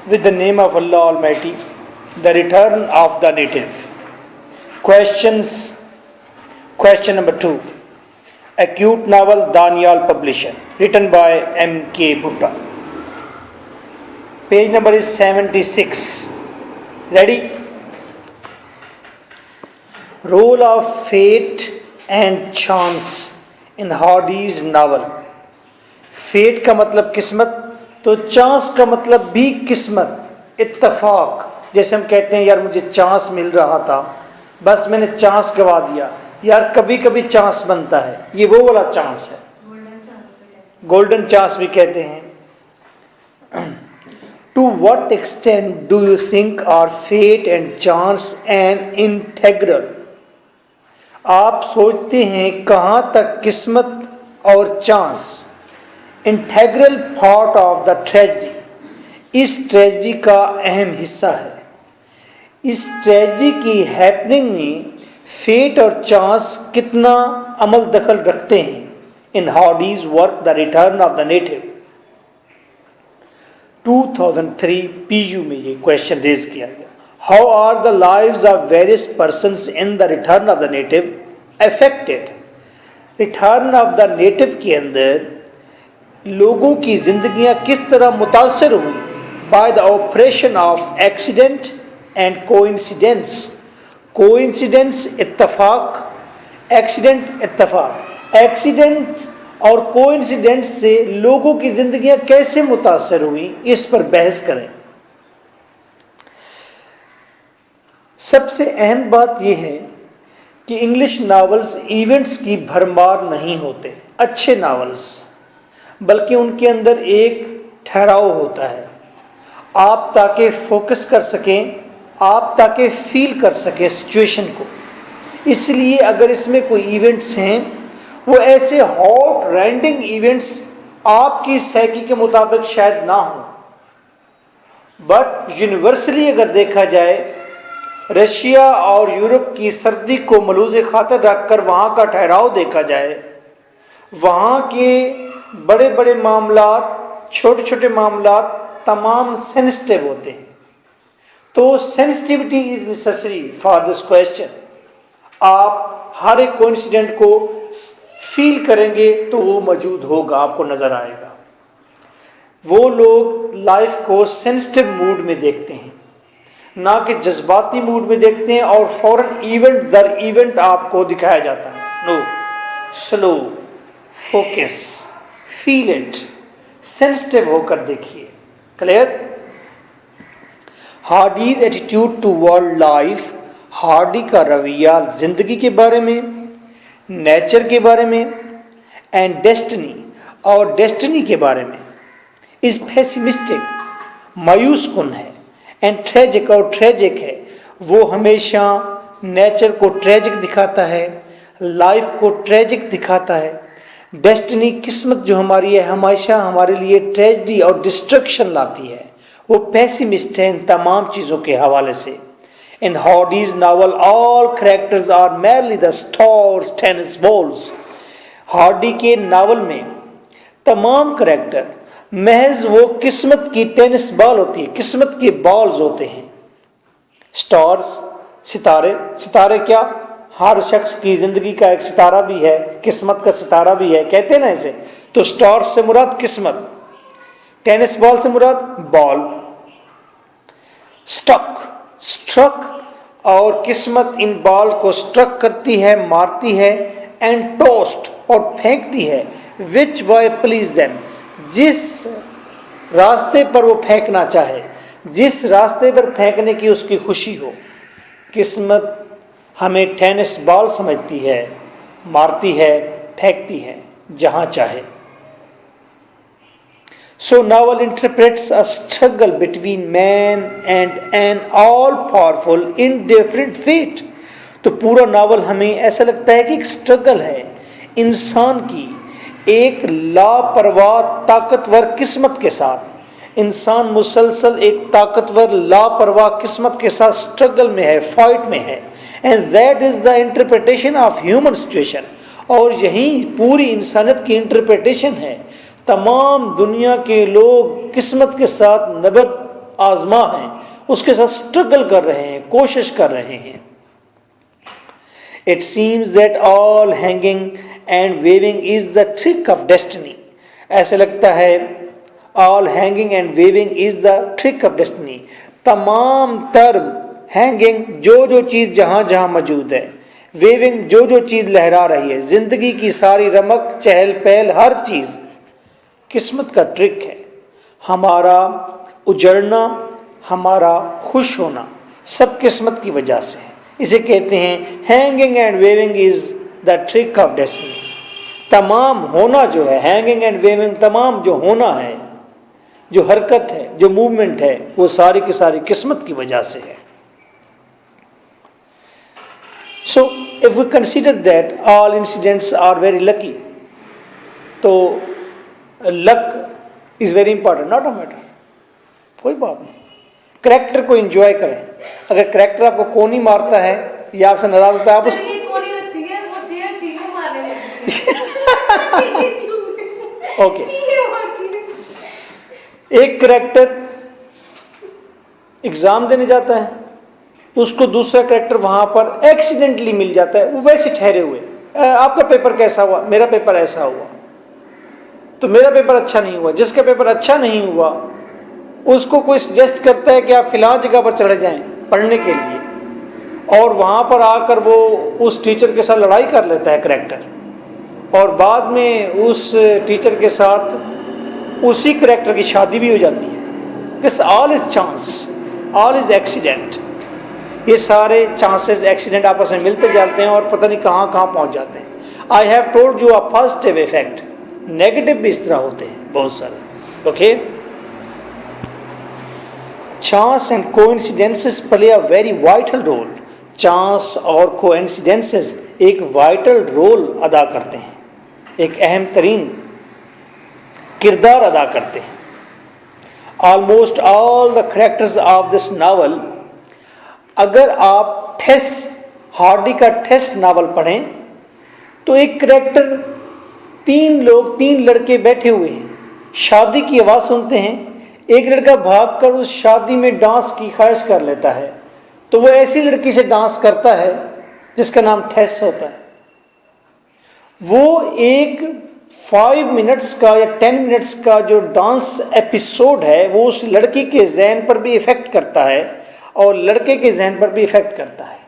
with the name of Allah Almighty, the return of the native. Question number 2. Acute novel Danial publisher, written by M.K. Bhutta. Page number is 76. Ready? Role of fate and chance in Hardy's novel. Fate का मतलब किस्मत, तो chance का मतलब भी किस्मत, इत्तफाक। जैसे हम कहते हैं यार मुझे चांस मिल रहा था, बस मैंने चांस गवा दिया। यार कभी कभी चांस बनता है, ये वो वाला चांस है, गोल्डन चांस भी कहते हैं। To what extent do you think are fate and chance and integral? आप सोचते हैं कहाँ तक किस्मत और chance integral part of the tragedy, इस ट्रेजेडी का अहम हिस्सा है। इस ट्रेजेडी की हैपनिंग में फेट और चांस कितना अमल दखल रखते हैं। In Hardy's work the return of the native, 2003 PU में ये क्वेश्चन रेज किया गया। How are the lives of various persons in the return of the native affected? Return of the native के अंदर लोगों की जिंदगियां किस तरह मुतासर हुई by the operation of accident and coincidence. Coincidence इत्तफाक, एक्सीडेंट इत्तफाक। एक्सीडेंट और कोइंसिडेंस से लोगों की जिंदगियां कैसे मुतासर हुई, इस पर बहस करें। सबसे अहम बात यह है कि इंग्लिश नावल्स इवेंट्स की भरमार नहीं होते, अच्छे नावल्स, बल्कि उनके अंदर एक ठहराव होता है। आप ताकि फोकस कर सकें, आप ताकि फील कर सकें सिचुएशन को। इसलिए अगर इसमें कोई इवेंट्स हैं, वो ऐसे हॉट रैंडिंग इवेंट्स आपकी साइकी के मुताबिक शायद ना हो, बट यूनिवर्सली अगर देखा जाए, रशिया और यूरोप की सर्दी को मलूज़े खातिर रखकर वहाँ का ठहराव देखा जाए, वहाँ के बड़े बड़े मामलात, छोटे छोटे मामलात तमाम सेंसिटिव होते हैं। तो sensitivity is necessary for this question. आप हर एक कोइंसिडेंट को फील करेंगे तो वो मौजूद होगा, आपको नजर आएगा। वो लोग लाइफ को सेंसिटिव मूड में देखते हैं, ना कि जज्बाती मूड में देखते हैं, और फौरन इवेंट दर इवेंट आपको दिखाया जाता है। No, slow, focus, feel it, sensitive होकर देखिए। Clear? Hardy's attitude to world life, Hardy का रवैया जिंदगी के बारे में, नेचर के बारे में, एंड डेस्टिनी, और डेस्टिनी के बारे में, इज पेसिमिस्टिक, मायूस कुन है, एंड ट्रेजिक, और ट्रेजिक है। वो हमेशा नेचर को ट्रेजिक दिखाता है, लाइफ को ट्रेजिक दिखाता है। डेस्टिनी, किस्मत जो हमारी है, हमेशा हमारे लिए ट्रेजेडी और डिस्ट्रक्शन लाती है। वो पेसिमिस्ट है इन तमाम चीज़ों के हवाले से। In Hardy's novel all characters are merely the stars tennis balls. Hardy के नावल में तमाम कैरेक्टर महज वो किस्मत की टेनिस बॉल होती है, किस्मत के बॉल्स होते हैं। स्टार्स, सितारे, सितारे क्या, हर शख्स की जिंदगी का एक सितारा भी है, किस्मत का सितारा भी है, कहते हैं ना इसे। तो स्टार्स से मुराद किस्मत, टेनिस बॉल से मुराद बॉल। स्ट्रक, स्ट्रक, और किस्मत इन बॉल को स्ट्रक करती है, मारती है, एंड टोस्ट, और फेंकती है, विच वे प्लीज देम, जिस रास्ते पर वो फेंकना चाहे, जिस रास्ते पर फेंकने की उसकी खुशी हो। किस्मत हमें टेनिस बॉल समझती है, मारती है, फेंकती है जहां चाहे। So novel interprets a struggle between man and an all powerful indifferent fate. तो पूरा नावल हमें ऐसा लगता है कि एक स्ट्रगल है इंसान की एक लापरवाह ताकतवर किस्मत के साथ। इंसान मुसलसल एक ताकतवर लापरवाह किस्मत के साथ स्ट्रगल में है, फाइट में है। And that is the interpretation of human situation. और यही पूरी इंसानियत की इंटरप्रिटेशन है। तमाम दुनिया के लोग किस्मत के साथ आजमा हैं, उसके साथ स्ट्रगल कर रहे हैं, कोशिश कर रहे हैं। It seems that all hanging and waving is the trick of destiny. ऐसे लगता है all hanging and waving is the trick of destiny. तमाम तर हैंगिंग जो चीज़ जहाँ जहाँ मौजूद है, वेविंग जो चीज़ लहरा रही है, जिंदगी की सारी रमक चहल पहल हर चीज़ किस्मत का ट्रिक है। हमारा उजड़ना, हमारा खुश होना सब किस्मत की वजह से है। इसे कहते हैं hanging and waving is the trick of destiny. तमाम होना जो है, हैंगिंग एंड वेविंग, तमाम जो होना है, जो हरकत है, जो मूवमेंट है, वो सारी की सारी किस्मत की वजह से है। So if we consider that all incidents are very lucky, तो luck is very important, not a matter. कोई बात नहीं, करैक्टर को एंजॉय करें। अगर करैक्टर आपको कोनी मारता है या आपसे नाराज होता है, आप उसको ओके। एक करैक्टर एग्जाम देने जाता है, उसको दूसरा करैक्टर वहां पर एक्सीडेंटली मिल जाता है, वो वैसे ठहरे हुए, आपका पेपर कैसा हुआ, मेरा पेपर ऐसा हुआ, तो मेरा पेपर अच्छा नहीं हुआ। जिसका पेपर अच्छा नहीं हुआ उसको कोई सजेस्ट करता है कि आप फिलहाल जगह पर चले जाएं पढ़ने के लिए, और वहाँ पर आकर वो उस टीचर के साथ लड़ाई कर लेता है करैक्टर, और बाद में उस टीचर के साथ उसी करैक्टर की शादी भी हो जाती है। This all is chance, all is accident. ये सारे चांसेस एक्सीडेंट आपस में मिलते जाते हैं और पता नहीं कहाँ कहाँ पहुँच जाते हैं। I have told you a positive effect, negative भी इस तरह होते हैं बहुत सारे। Okay, chance and coincidences play a very vital role. Chance और कोइंसिडेंसेस एक वाइटल रोल अदा करते हैं, एक अहम तरीन किरदार अदा करते हैं। Almost all the characters of this novel, अगर आप टेस हार्डी का टेस्ट नावल पढ़ें तो एक करैक्टर, तीन लड़के बैठे हुए हैं, शादी की आवाज़ सुनते हैं, एक लड़का भागकर उस शादी में डांस की ख्वाहिश कर लेता है, तो वो ऐसी लड़की से डांस करता है जिसका नाम टेस होता है। वो एक 5 मिनट्स का या 10 मिनट्स का जो डांस एपिसोड है वो उस लड़की के जहन पर भी इफ़ेक्ट करता है और लड़के के जहन पर भी इफ़ेक्ट करता है।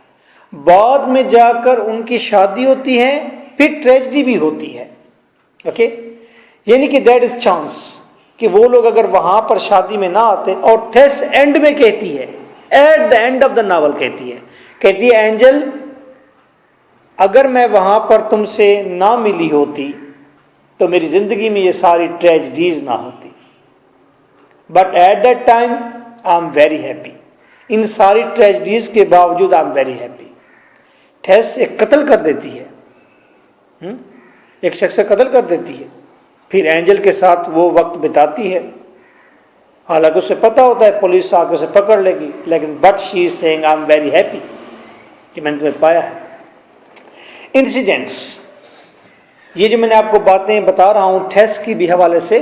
बाद में जाकर उनकी शादी होती है, फिर ट्रेजेडी भी होती है। ओके, यानी कि दैट इज चांस कि वो लोग अगर वहां पर शादी में ना आते, और टेस एंड में कहती है, at the end of the novel कहती है एंजल, अगर मैं वहां पर तुमसे ना मिली होती तो मेरी जिंदगी में ये सारी ट्रेजेडीज ना होती, but at that time I am very happy. इन सारी ट्रेजेडीज के बावजूद I am very happy. Tess एक कत्ल कर देती है, एक शख्स का कत्ल कर देती है, फिर एंजल के साथ वो वक्त बिताती है, हालांकि उसे पता होता है पुलिस आके उसे पकड़ लेगी, लेकिन but she is saying I am very happy कि मैंने तुम्हें पाया है। इंसिडेंट्स, ये जो मैंने आपको बातें बता रहा हूँ टेस की भी हवाले से,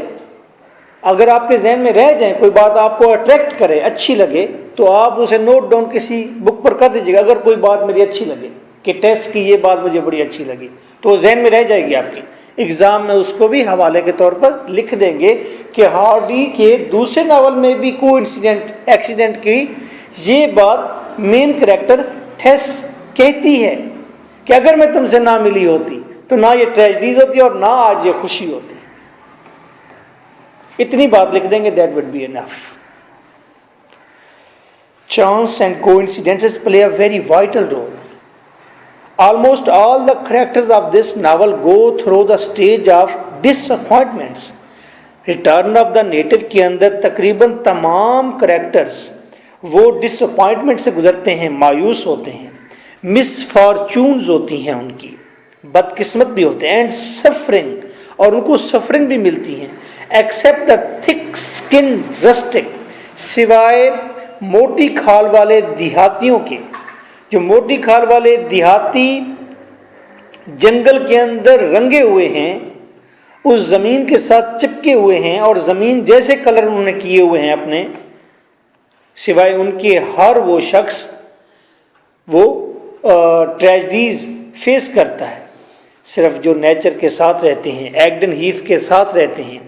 अगर आपके जहन में रह जाए, कोई बात आपको अट्रैक्ट करे, अच्छी लगे, तो आप उसे नोट डाउन किसी बुक पर कर दीजिएगा। अगर कोई बात मेरी अच्छी लगे कि टेस की ये बात मुझे बड़ी अच्छी लगी, तो जहन में रह जाएगी आपकी। एग्जाम में उसको भी हवाले के तौर पर लिख देंगे कि हार्डी के दूसरे नावल में भी कोइंसिडेंट एक्सीडेंट की ये बात मेन कैरेक्टर टेस कहती है कि अगर मैं तुमसे ना मिली होती तो ना ये ट्रेजेडीज होती और ना आज ये खुशी होती। इतनी बात लिख देंगे, that would be enough. Chance and coincidences play a very vital role. Almost all the characters of this novel go through the stage of disappointments. Return of the Native के अंदर तकरीबन तमाम करेक्टर्स वो डिसअपॉइंटमेंट से गुजरते हैं, मायूस होते हैं, मिसफॉर्चून्स होती हैं उनकी, बदकिस्मत भी होते हैं, एंड सफरिंग, और उनको सफरिंग भी मिलती हैं। Except the thick skin rustic, सिवाय मोटी खाल वाले देहातियों के, जो मोटी खाल वाले देहाती जंगल के अंदर रंगे हुए हैं, उस ज़मीन के साथ चिपके हुए हैं और ज़मीन जैसे कलर उन्होंने किए हुए हैं अपने, सिवाय उनके हर वो शख्स वो ट्रेजेडीज फेस करता है। सिर्फ जो नेचर के साथ रहते हैं, एग्डन हीथ के साथ रहते हैं,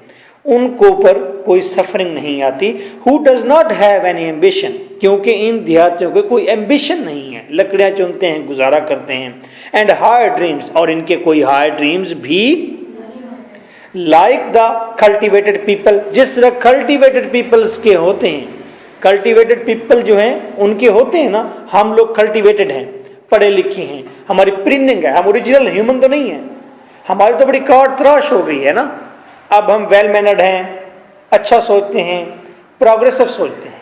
उनको पर कोई सफरिंग नहीं आती। Who does not have any ambition, क्योंकि इन देहातियों के कोई एम्बिशन नहीं है, लकड़ियां चुनते हैं, गुजारा करते हैं। एंड हायर ड्रीम्स, और इनके कोई हायर ड्रीम्स भी लाइक द कल्टिवेटेड पीपल, जिस तरह कल्टिवेटेड पीपल्स के होते हैं। कल्टिवेटेड पीपल जो हैं उनके होते हैं ना, हम लोग कल्टिवेटेड हैं, पढ़े लिखे हैं, हमारी प्रिंटिंग है, हम ओरिजिनल ह्यूमन तो नहीं है, हमारी तो बड़ी काट तराश हो गई है ना। अब हम वेल मैनर्ड हैं, अच्छा सोचते हैं, प्रोग्रेसिव सोचते हैं,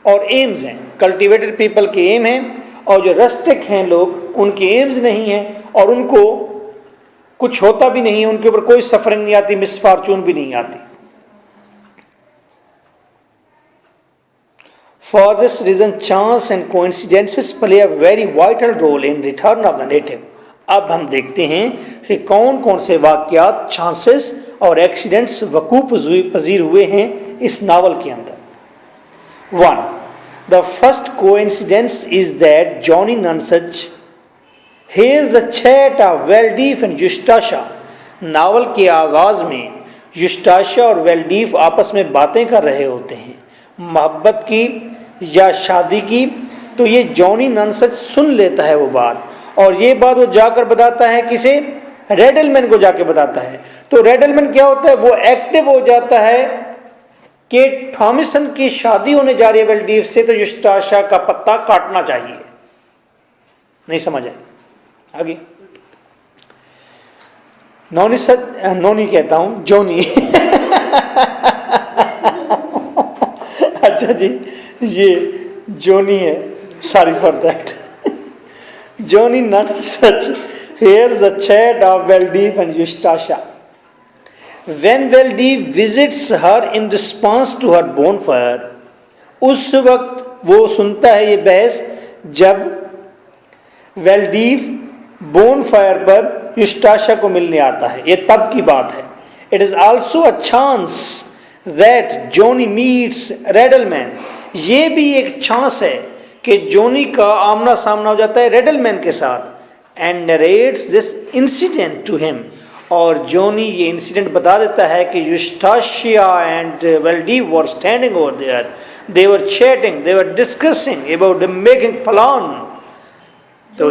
और एम्स हैं। कल्टिवेटेड पीपल के एम हैं, और जो रस्टिक हैं लोग, उनके एम्स नहीं हैं, और उनको कुछ होता भी नहीं है, उनके ऊपर कोई सफरिंग नहीं आती, मिसफॉर्चून भी नहीं आती। For this reason, chance and coincidences play a very vital role in return of the native. अब हम देखते हैं कि कौन कौन से वाकयात, चांसेस और एक्सीडेंट्स वकूफ पजीर हुए हैं इस नावल के अंदर। 1. The first coincidence is that Johnny Nonsuch hears the chat of Valdeef and Eustacia. Novel के आगाज में यूस्टाशिया और वेल्डीफ आपस में बातें कर रहे होते हैं, मोहब्बत की या शादी की। तो ये जॉनी नॉनसच सुन लेता है वो बात, और ये बात वो जाकर बताता है किसे? रेडलमैन को जाके बताता है। तो रेडलमैन क्या होता है? वो एक्टिव हो जाता है कि थॉमसन की शादी होने जा रही है वेल्डीफ से, तो यूस्टाशिया का पत्ता काटना चाहिए। नहीं समझ आए? आगे नोनी कहता हूं, जोनी अच्छा जी, ये जोनी है, sorry for that. Johnny Nonsuch hears the chat of Valdeef and Eustacia. When Valdeef visits her in response to her bonfire, उस वक्त वो सुनता है ये बहस जब वेल्डीफ बोनफायर पर यूस्टाशिया को मिलने आता है। ये तब की बात है। It is also a chance that Johnny meets Reddleman. ये भी एक चांस है कि जोनी का आमना सामना हो जाता है रेडलमैन के साथ। And narrates this incident to him, और जोनी ये इंसिडेंट बता देता है कि Eustacia and Wildeve were standing over there, they were chatting, they were discussing about making plan. तो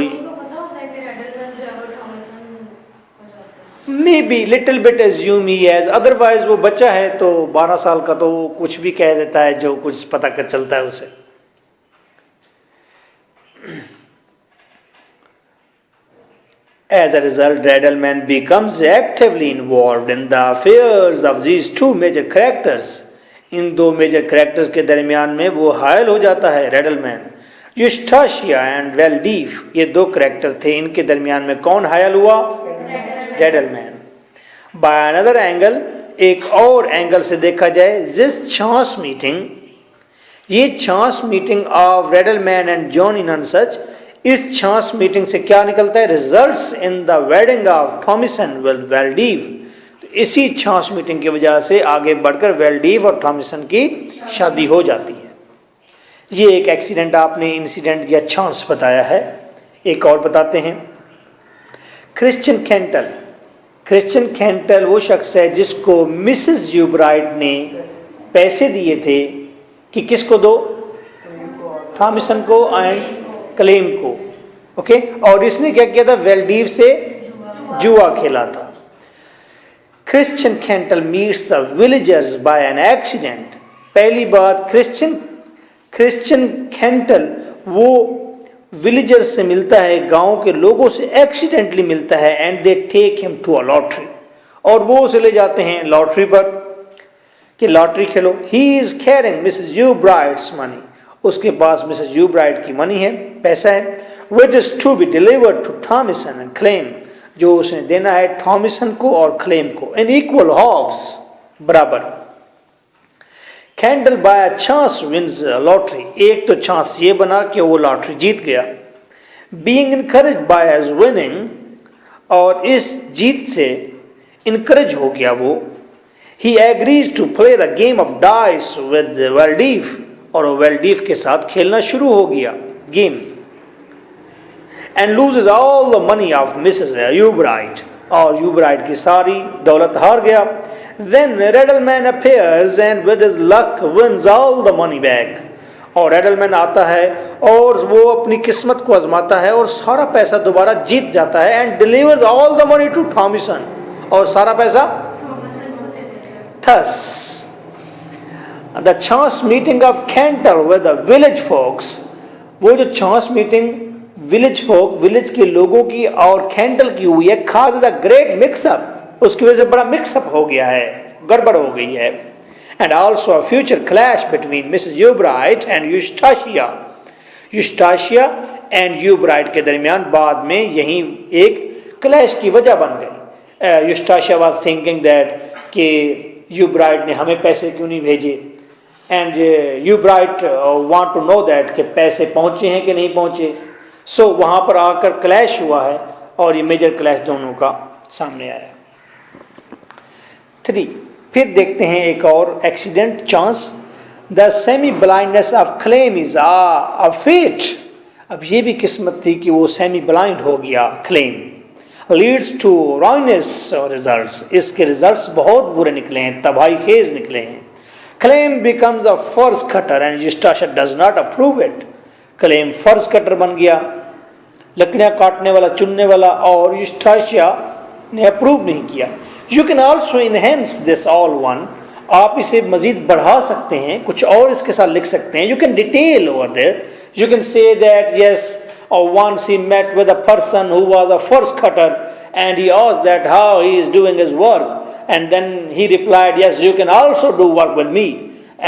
may be little bit assume he is, otherwise वो बच्चा है तो 12 साल का, तो कुछ भी कह देता है जो कुछ पता कर चलता है उसे। As a result, Redelman becomes actively involved in the affairs of these two major characters. इन दो मेजर कैरेक्टर्स के दरमियान में वो हायल हो जाता है रेडलमैन। यूस्टाशिया एंड वेल्डीफ, ये दो कैरेक्टर थे, इनके दरमियान में कौन हायल हुआ? रेडलमैन। बाय अनदर एंगल, एक और एंगल से देखा जाए, दिस चांस मीटिंग, ये chance meeting of Reddleman and Johnny Nonsuch, इस चांस मीटिंग से क्या निकलता है? Results in the wedding of Thomasin with Wildeve. तो इसी चांस मीटिंग की वजह से आगे बढ़कर वेल्डीफ और थॉमसन की शादी हो जाती है। ये एक एक्सीडेंट आपने इंसिडेंट या चांस बताया है। एक और बताते हैं, क्रिश्चियन कैंटल। क्रिश्चियन कैंटल वो शख्स है जिसको मिसेस यूब्राइट ने पैसे दिए थे कि किसको दो? थॉमसन को एंड क्लेम को। ओके, और इसने क्या किया था? वेल्डीफ से जुआ खेला था। Christian Cantle meets the villagers by an accident. पहली बात, क्रिश्चियन कैंटल वो विलेजर्स से मिलता है, गांव के लोगों से एक्सीडेंटली मिलता है। And they take him to a lottery, और वो उसे ले जाते हैं लॉटरी पर कि लॉटरी खेलो। He is carrying Mrs Yeobright's money, उसके पास मिसेस यूब्राइट की मनी है, पैसा है, which is to be delivered to Thomasin and Clym, जो उसने देना है थॉमसन को और क्लेम को, इन इक्वल हाफ्स, बराबर। Cantle by chance wins lottery, एक तो चांस ये बना कि वो लॉटरी जीत गया। Being encourage by his winning, और इस जीत से इनकरेज हो गया वो। He agrees to play the game of dice with Wildeve, और वो वेल्डीफ के साथ खेलना शुरू हो गया game, and loses all the money of Mrs Yeobright, और यूब्राइट की सारी दौलत हार गया. Then Reddleman appears and with his luck wins all the money back, और रेडलमैन आता है और वो अपनी किस्मत को आजमाता है और सारा पैसा दोबारा जीत जाता है. And delivers all the money to Thomasin, और सारा पैसा thus the chance meeting of Cantle with the village folks, वो जो chance meeting village folk, village के लोगों की और कैंटल की हुई है, काज द ग्रेट मिक्सअप, उसकी वजह से बड़ा मिक्सअप हो गया है, गड़बड़ हो गई है. And also a future clash between Mrs Yeobright and Eustacia, Eustacia and Yeobright के दरमियान बाद में यही एक क्लैश की वजह बन गई. यूस्टाशिया वाज थिंकिंग दैट कि यूब्राइट ने हमें पैसे क्यों नहीं भेजे, and Yeobright want to know that कि पैसे पहुंचे हैं कि नहीं पहुंचे. सो वहां पर आकर क्लैश हुआ है और ये मेजर क्लैश दोनों का सामने आया. 3, फिर देखते हैं एक और accident chance. The semi blindness of claim is a fate, अब ये भी किस्मत थी कि वो सेमी ब्लाइंड हो गया क्लेम. लीड्स टू रॉइनस रिजल्ट्स, इसके रिजल्ट्स बहुत बुरे निकले हैं, तबाही खेज निकले हैं. Claim becomes a furze cutter and Eustacia does not approve it, Clym furze cutter बन गया, लकड़ियां काटने वाला, चुनने वाला, और यूस्टाशिया ने अप्रूव नहीं किया. You can also enhance this all one, आप इसे मजीद बढ़ा सकते हैं, कुछ और इसके साथ लिख सकते हैं. You can detail over there, you can say that yes once he met with a person who was a first cutter and he asked that how he is doing his work, and then he replied, yes, you can also do work with me,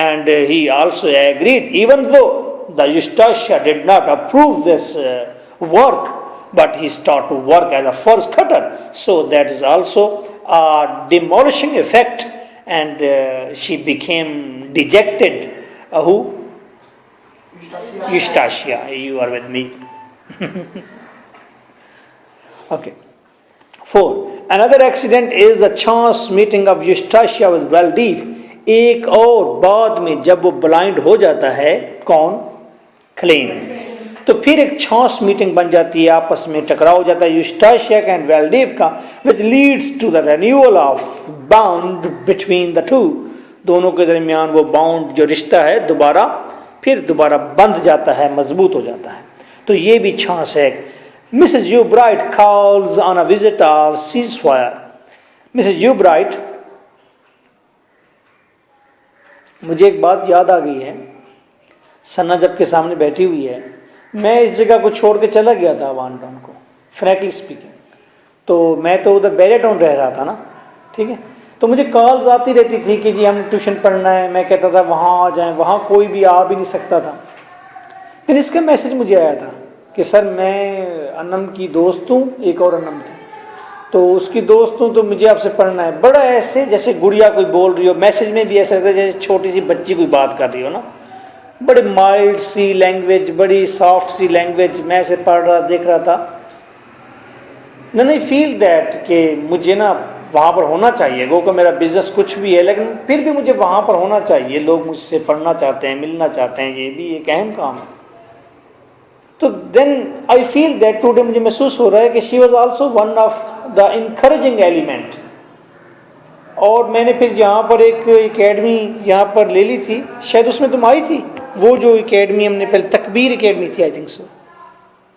and he also agreed, even though the Eustacia did not approve this work, but he started to work as a first cutter. So that is also a demolishing effect, and she became dejected. Who? Eustacia, you are with me. Okay. 4. Another accident is the chance meeting of Eustacia with Valdeef. एक और बाद में जब वो blind हो जाता है, कौन? क्लेम. तो फिर एक चांस मीटिंग बन जाती है, आपस में टकराव हो जाता है यूस्टाशिया का एंड वेल्डेफ का, which leads to the renewal of bound between the two, दोनों के दरमियान वो बाउंड जो रिश्ता है दोबारा बंध जाता है, मजबूत हो जाता है. तो ये भी चांस है. Mrs Yeobright calls on a visit of ceasefire. Mrs Yeobright, मुझे एक बात याद आ गई है, सन्ना जब के सामने बैठी हुई है, मैं इस जगह को छोड़ के चला गया था वान टाउन को, फ्रैंकली स्पीकिंग. तो मैं तो उधर बैरे टाउन रह रहा था ना, ठीक है. तो मुझे कॉल्स आती रहती थी कि जी हम ट्यूशन पढ़ना है, मैं कहता था वहाँ आ जाएं, वहाँ कोई भी आ भी नहीं सकता था. फिर इसका मैसेज मुझे आया था कि सर मैं अनम की दोस्त हूँ, एक और अनम थी, तो उसकी दोस्त हूँ, तो मुझे आपसे पढ़ना है. बड़ा ऐसे जैसे गुड़िया कोई बोल रही हो, मैसेज में भी ऐसा लगता है जैसे छोटी सी बच्ची कोई बात कर रही हो ना, बड़ी माइल्ड सी लैंग्वेज, बड़ी सॉफ्ट सी लैंग्वेज. मैं ऐसे पढ़ रहा देख रहा था, नहीं फील दैट कि मुझे ना वहाँ पर होना चाहिए. गो का मेरा बिजनेस कुछ भी है, लेकिन फिर भी मुझे वहाँ पर होना चाहिए. लोग मुझसे पढ़ना चाहते हैं, मिलना चाहते हैं, ये भी एक अहम काम है. तो then I feel that today मुझे महसूस हो रहा है कि she was also one of the encouraging element. और मैंने फिर यहाँ पर एक एकेडमी यहाँ पर ले ली थी, शायद उसमें तुम आई थी, वो जो एकेडमी हमने पहले तकबीर एकेडमी थी, आई थिंक सो.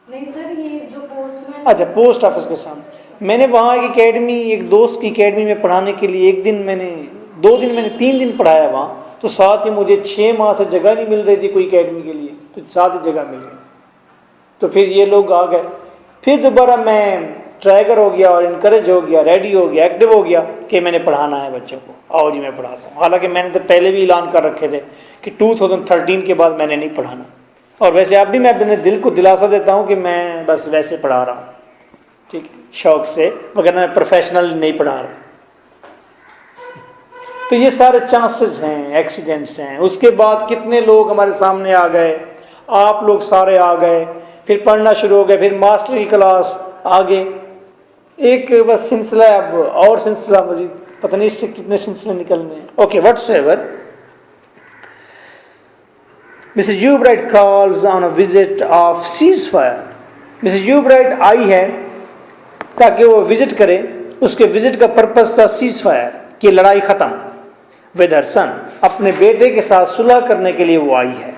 नहीं सर, ये जो पोस्टमैन, अच्छा, पोस्ट ऑफिस के सामने मैंने वहाँ एक एकेडमी, एक दोस्त की एकेडमी में पढ़ाने के लिए 1 दिन मैंने 2 दिन मैंने 3 दिन पढ़ाया वहाँ. तो साथ ही मुझे 6 माह से जगह नहीं मिल रही थी कोई एकेडमी के लिए, तो साथ ही जगह मिल गई. तो फिर ये लोग आ गए, फिर दोबारा मैं ट्राइगर हो गया और इनकरेज हो गया, रेडी हो गया, एक्टिव हो गया कि मैंने पढ़ाना है बच्चों को, आओ जी मैं पढ़ाता हूँ. हालांकि मैंने तो पहले भी ऐलान कर रखे थे कि 2013 के बाद मैंने नहीं पढ़ाना. और वैसे अब भी मैं अपने दिल को दिलासा देता हूँ कि मैं बस वैसे पढ़ा रहा हूँ, ठीक है, शौक से, मगर मैं प्रोफेशनल नहीं पढ़ा रहा. तो ये सारे चांसेस हैं, एक्सीडेंट्स हैं. उसके बाद कितने लोग हमारे सामने आ गए, आप लोग सारे आ गए, फिर पढ़ना शुरू हो गया, फिर मास्टर की क्लास आगे, एक बस सिलसिला, अब और सिलसिला मजीद, पता नहीं इससे कितने सिलसिले निकलने हैं. Okay, whatsoever. Mrs Yeobright calls on a visit of ceasefire. Mrs Yeobright आई है ताकि वो विजिट करे, उसके विजिट का पर्पस था सीज फायर की लड़ाई ख़त्म। विद हर सन, अपने बेटे के साथ सुलह करने के लिए वो आई है।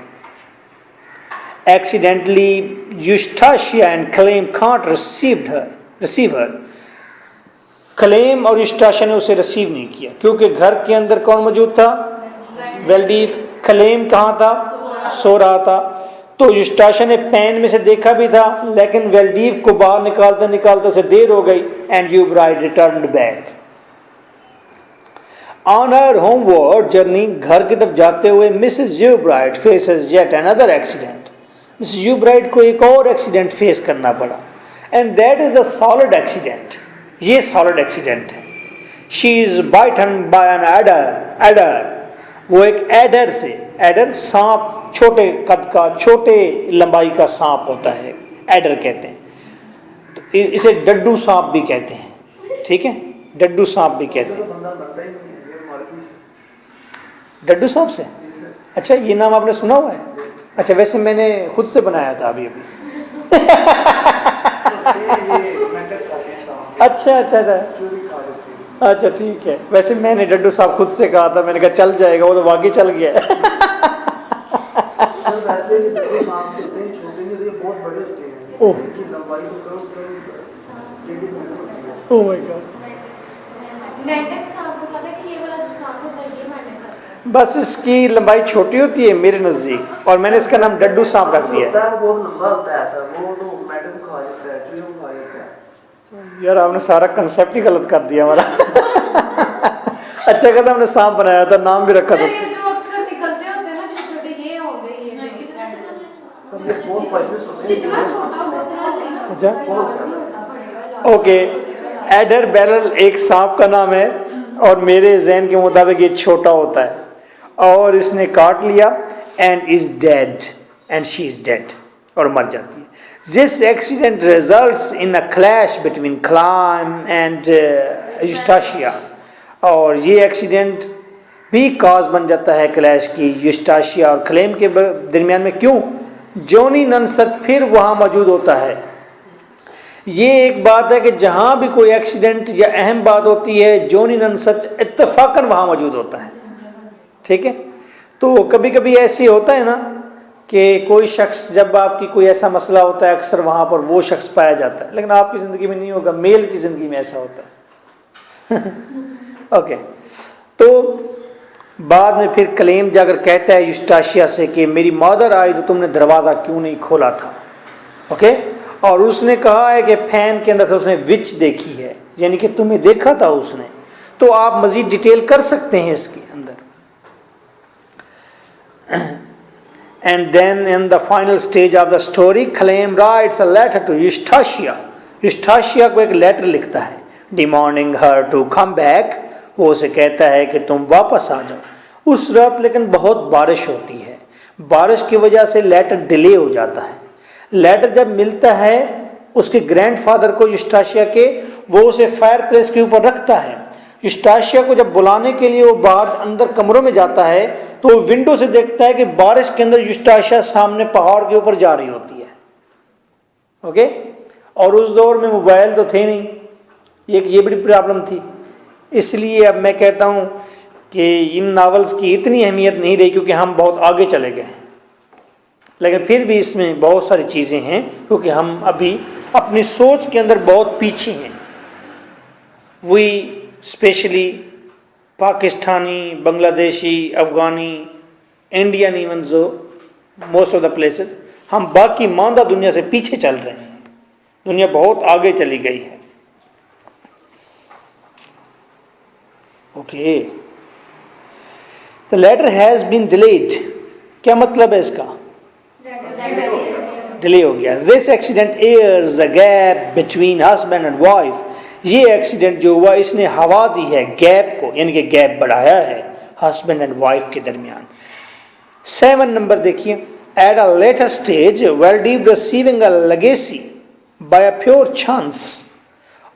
Accidentally Eustacia and Clym can't receive her. Clym और यूस्टाशिया ने उसे रिसीव नहीं किया क्योंकि घर के अंदर कौन मौजूद था? वेल्डीव। क्लेम कहाँ था? सो रहा था। तो यूस्टाशिया ने पेन में से देखा भी था, लेकिन वेल्डीव को बाहर निकालते निकालते उसे देर हो गई and Yeobright returned back. On her homeward journey, घर की तरफ जाते हुए Mrs Yeobright faces yet another accident. Mrs Yeobright को एक और एक्सीडेंट फेस करना पड़ा, and that is the solid accident. ये सॉलिड एक्सीडेंट है। She is bitten by an adder. वो एक एडर से, एडर सांप, छोटे कद का, छोटे लंबाई का सांप होता है, एडर कहते हैं। तो इसे डड्डू सांप भी कहते हैं, ठीक है, डड्डू सांप भी कहते हैं। डड्डू सांप से? अच्छा, ये नाम आपने सुना हुआ है? अच्छा, वैसे मैंने खुद से बनाया था अभी अभी। अच्छा अच्छा अच्छा अच्छा, ठीक है। वैसे मैंने डड्डू साहब खुद से कहा था, मैंने कहा चल जाएगा, वो तो वाकई चल गया। Oh my God. मेंढक सांप को पता है कि ये वाला जो सांप होता है ये मेंढक है। बस इसकी लंबाई छोटी होती है मेरे नज़दीक, और मैंने इसका नाम डड्डू सांप रख दिया है। बहुत लंबा होता है सर, वो तो मैडम को खा जाता है, चूहे को खा जाता है। यार आपने सारा कंसेप्ट ही गलत कर दिया हमारा। अच्छा कहता हमने सांप बनाया था, नाम भी रखा था। सर, ये जो अक्सर निकलते होते हैं ना छोटे-छोटे, ये हो गए ये इतने से सर ये बहुत पॉइजनस होते हैं। जितना छोटा होता है अच्छा, ओके। एडर बैरल एक सांप का नाम है, और मेरे जहन के मुताबिक ये छोटा होता है, और इसने काट लिया and is dead, and she is dead, और मर जाती है। This accident results in a clash between Clym and Eustacia, और ये एक्सीडेंट भी कॉज बन जाता है क्लैश की यूस्टाशिया और क्लेम के दरमियान में। क्यों? जॉनी ननसच फिर वहाँ मौजूद होता है। ये एक बात है कि जहाँ भी कोई एक्सीडेंट या अहम बात होती है, जॉनी ननसच इत्तफाकन वहाँ मौजूद होता है, ठीक है। तो कभी कभी ऐसे होता है ना कि कोई शख्स, जब आपकी कोई ऐसा मसला होता है, अक्सर वहाँ पर वो शख्स पाया जाता है, लेकिन आपकी ज़िंदगी में नहीं होगा, मेल की ज़िंदगी में ऐसा होता है। ओके, तो बाद में फिर क्लेम जाकर कहता है यूस्टाशिया से कि मेरी मदर आई तो तुमने दरवाज़ा क्यों नहीं खोला था। ओके, और उसने कहा है कि फैन के अंदर से उसने विच देखी है, यानी कि तुम्हें देखा था उसने। तो आप मज़ीद डिटेल कर सकते हैं इसके अंदर। And then in the final stage of the story, Claim writes a letter to Eustacia. Eustacia को एक लेटर लिखता है, demanding her to come back. वो उसे कहता है कि तुम वापस आ जाओ। उस रात लेकिन बहुत बारिश होती है, बारिश की वजह से लेटर डिले हो जाता है। लेटर जब मिलता है उसके ग्रैंडफादर को यूस्टाशिया के, वो उसे फायर प्लेस के ऊपर रखता है। यूस्टाशिया को जब बुलाने के लिए वो बाहर अंदर कमरों में जाता है, तो वो विंडो से देखता है कि बारिश के अंदर यूस्टाशिया सामने पहाड़ के ऊपर जा रही होती है। ओके, और उस दौर में मोबाइल तो थे नहीं, ये बड़ी प्रॉब्लम थी। इसलिए अब मैं कहता हूँ कि इन नावल्स की इतनी अहमियत नहीं रही, क्योंकि हम बहुत आगे चले गए, लेकिन फिर भी इसमें बहुत सारी चीज़ें हैं, क्योंकि हम अभी अपनी सोच के अंदर बहुत पीछे हैं। We specially Pakistani, Bangladeshi, Afghani, Indian, even जो मोस्ट ऑफ द प्लेसेस, हम बाकी मांदा दुनिया से पीछे चल रहे हैं। दुनिया बहुत आगे चली गई है। Okay, the letter has been delayed. क्या मतलब है इसका? डिले हो गया। This accident airs the gap between husband and wife. ये एक्सीडेंट जो हुआ, इसने हवा दी है गैप को, यानी कि गैप बढ़ाया है हस्बैंड एंड वाइफ के दरमियान। 7 नंबर देखिए, at a later stage Wildeve receiving a legacy by a pure chance.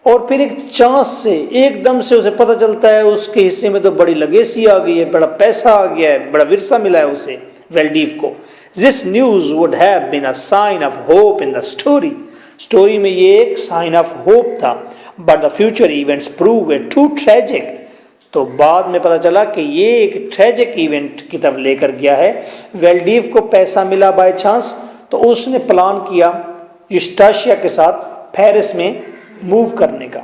और फिर एक चांस से, एकदम से उसे पता चलता है उसके हिस्से में तो बड़ी लेगेसी आ गई है, बड़ा पैसा आ गया है, बड़ा विरसा मिला है उसे, वेल्डीव को। This news would have been a sign of hope in the story, story में ये एक साइन ऑफ होप था, but the future events prove it too tragic, तो बाद में पता चला कि ये एक ट्रेजिक इवेंट की तरफ लेकर गया है। वेल्डीव को पैसा मिला बाय चांस, तो उसने प्लान किया यूस्टाशिया के साथ पेरिस में मूव करने का।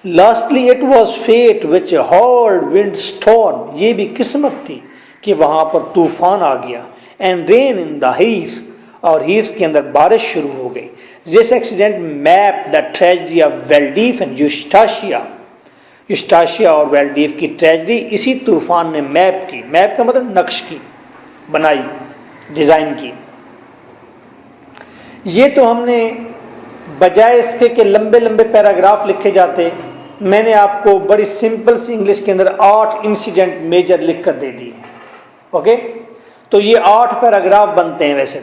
Lastly it was fate which hold wind storm, ये भी किस्मत थी कि वहाँ पर तूफान आ गया। And rain in the heath, और हीथ के अंदर बारिश शुरू हो गई। This accident map the tragedy of Wildeve and Eustacia, Eustacia और वेल्डीव की ट्रेजेडी इसी तूफान ने मैप की, मैप का मतलब नक्श की, बनाई, डिज़ाइन की। ये तो हमने बजाय इसके कि लंबे लंबे पैराग्राफ लिखे जाते, मैंने आपको बड़ी सिंपल सी इंग्लिश के अंदर 8 इंसिडेंट मेजर लिख कर दे दिए। ओके, तो ये 8 पैराग्राफ बनते हैं वैसे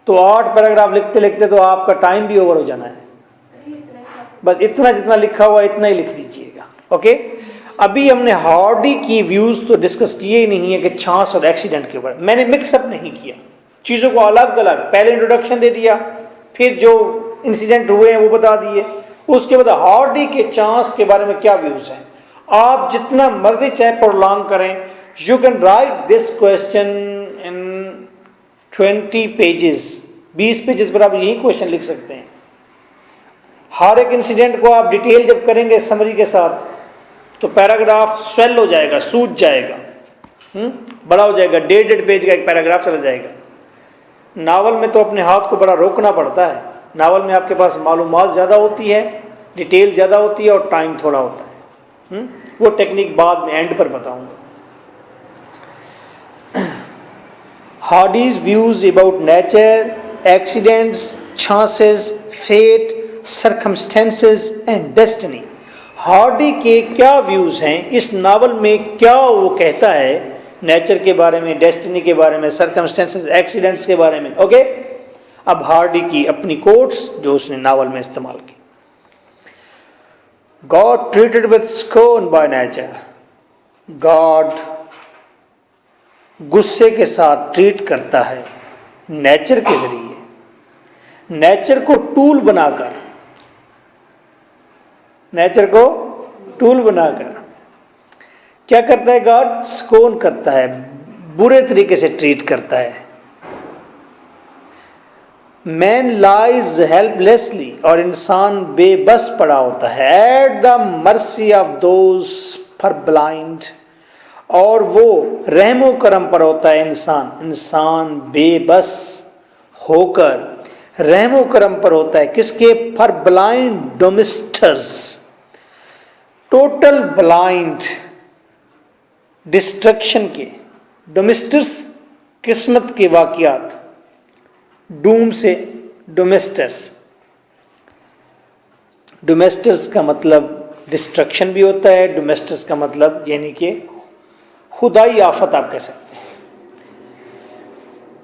तो 8 पैराग्राफ लिखते लिखते तो आपका टाइम भी ओवर हो जाना है। बस इतना जितना लिखा हुआ इतना ही लिख दीजिएगा। ओके, अभी हमने हार्डी की व्यूज़ तो डिस्कस किए ही नहीं है कि चांस और एक्सीडेंट के ऊपर, मैंने मिक्सअप नहीं किया चीज़ों को अलग अलग, पहले इंट्रोडक्शन दे दिया, फिर जो इंसिडेंट हुए हैं वो बता दिए, उसके बाद हार्डी के चांस के बारे में क्या व्यूज़ हैं। आप जितना मर्जी चाहे प्रोलॉन्ग करें, you can write this question in 20 pages, 20 pages पर आप यही क्वेश्चन लिख सकते हैं। हर एक इंसिडेंट को आप डिटेल जब करेंगे समरी के साथ तो पैराग्राफ स्वेल हो जाएगा, सूज जाएगा, बड़ा हो जाएगा, 1.5 पेज का एक पैराग्राफ चला जाएगा। नावल में तो अपने हाथ को बड़ा रोकना पड़ता है, नावल में आपके पास मालूमात ज़्यादा होती है, डिटेल ज़्यादा होती है और टाइम थोड़ा होता है। वो टेक्निक बाद में एंड पर बताऊंगा। Hardy's views about nature, accidents, chances, fate, circumstances and destiny. Hardy के क्या व्यूज हैं इस नावल में, क्या वो कहता है नेचर के बारे में, डेस्टिनी के बारे में, सर्कमस्टेंसेस, एक्सीडेंट्स के बारे में। ओके, अब हार्डी की अपनी कोट्स जो उसने नावल में इस्तेमाल की। God treated with scorn bye nature, God गुस्से के साथ ट्रीट करता है नेचर के जरिए, नेचर को टूल बनाकर, नेचर को टूल बनाकर क्या करता है गॉड? स्कॉर्न करता है, बुरे तरीके से ट्रीट करता है। मैन लाइज हेल्पलेसली, और इंसान बेबस पड़ा होता है, at the mercy of those for blind, और वो रहमो करम पर होता है इंसान बेबस होकर रहमो करम पर होता है। किसके? For blind doomsters, total blind destruction के। डोमिस्टर्स किस्मत के वाक़ियात, डूम से डोमेस्टर्स, डोमेस्टर्स का मतलब डिस्ट्रक्शन भी होता है, डोमेस्टर्स का मतलब यानी कि खुदाई आफत आप कह सकते हैं।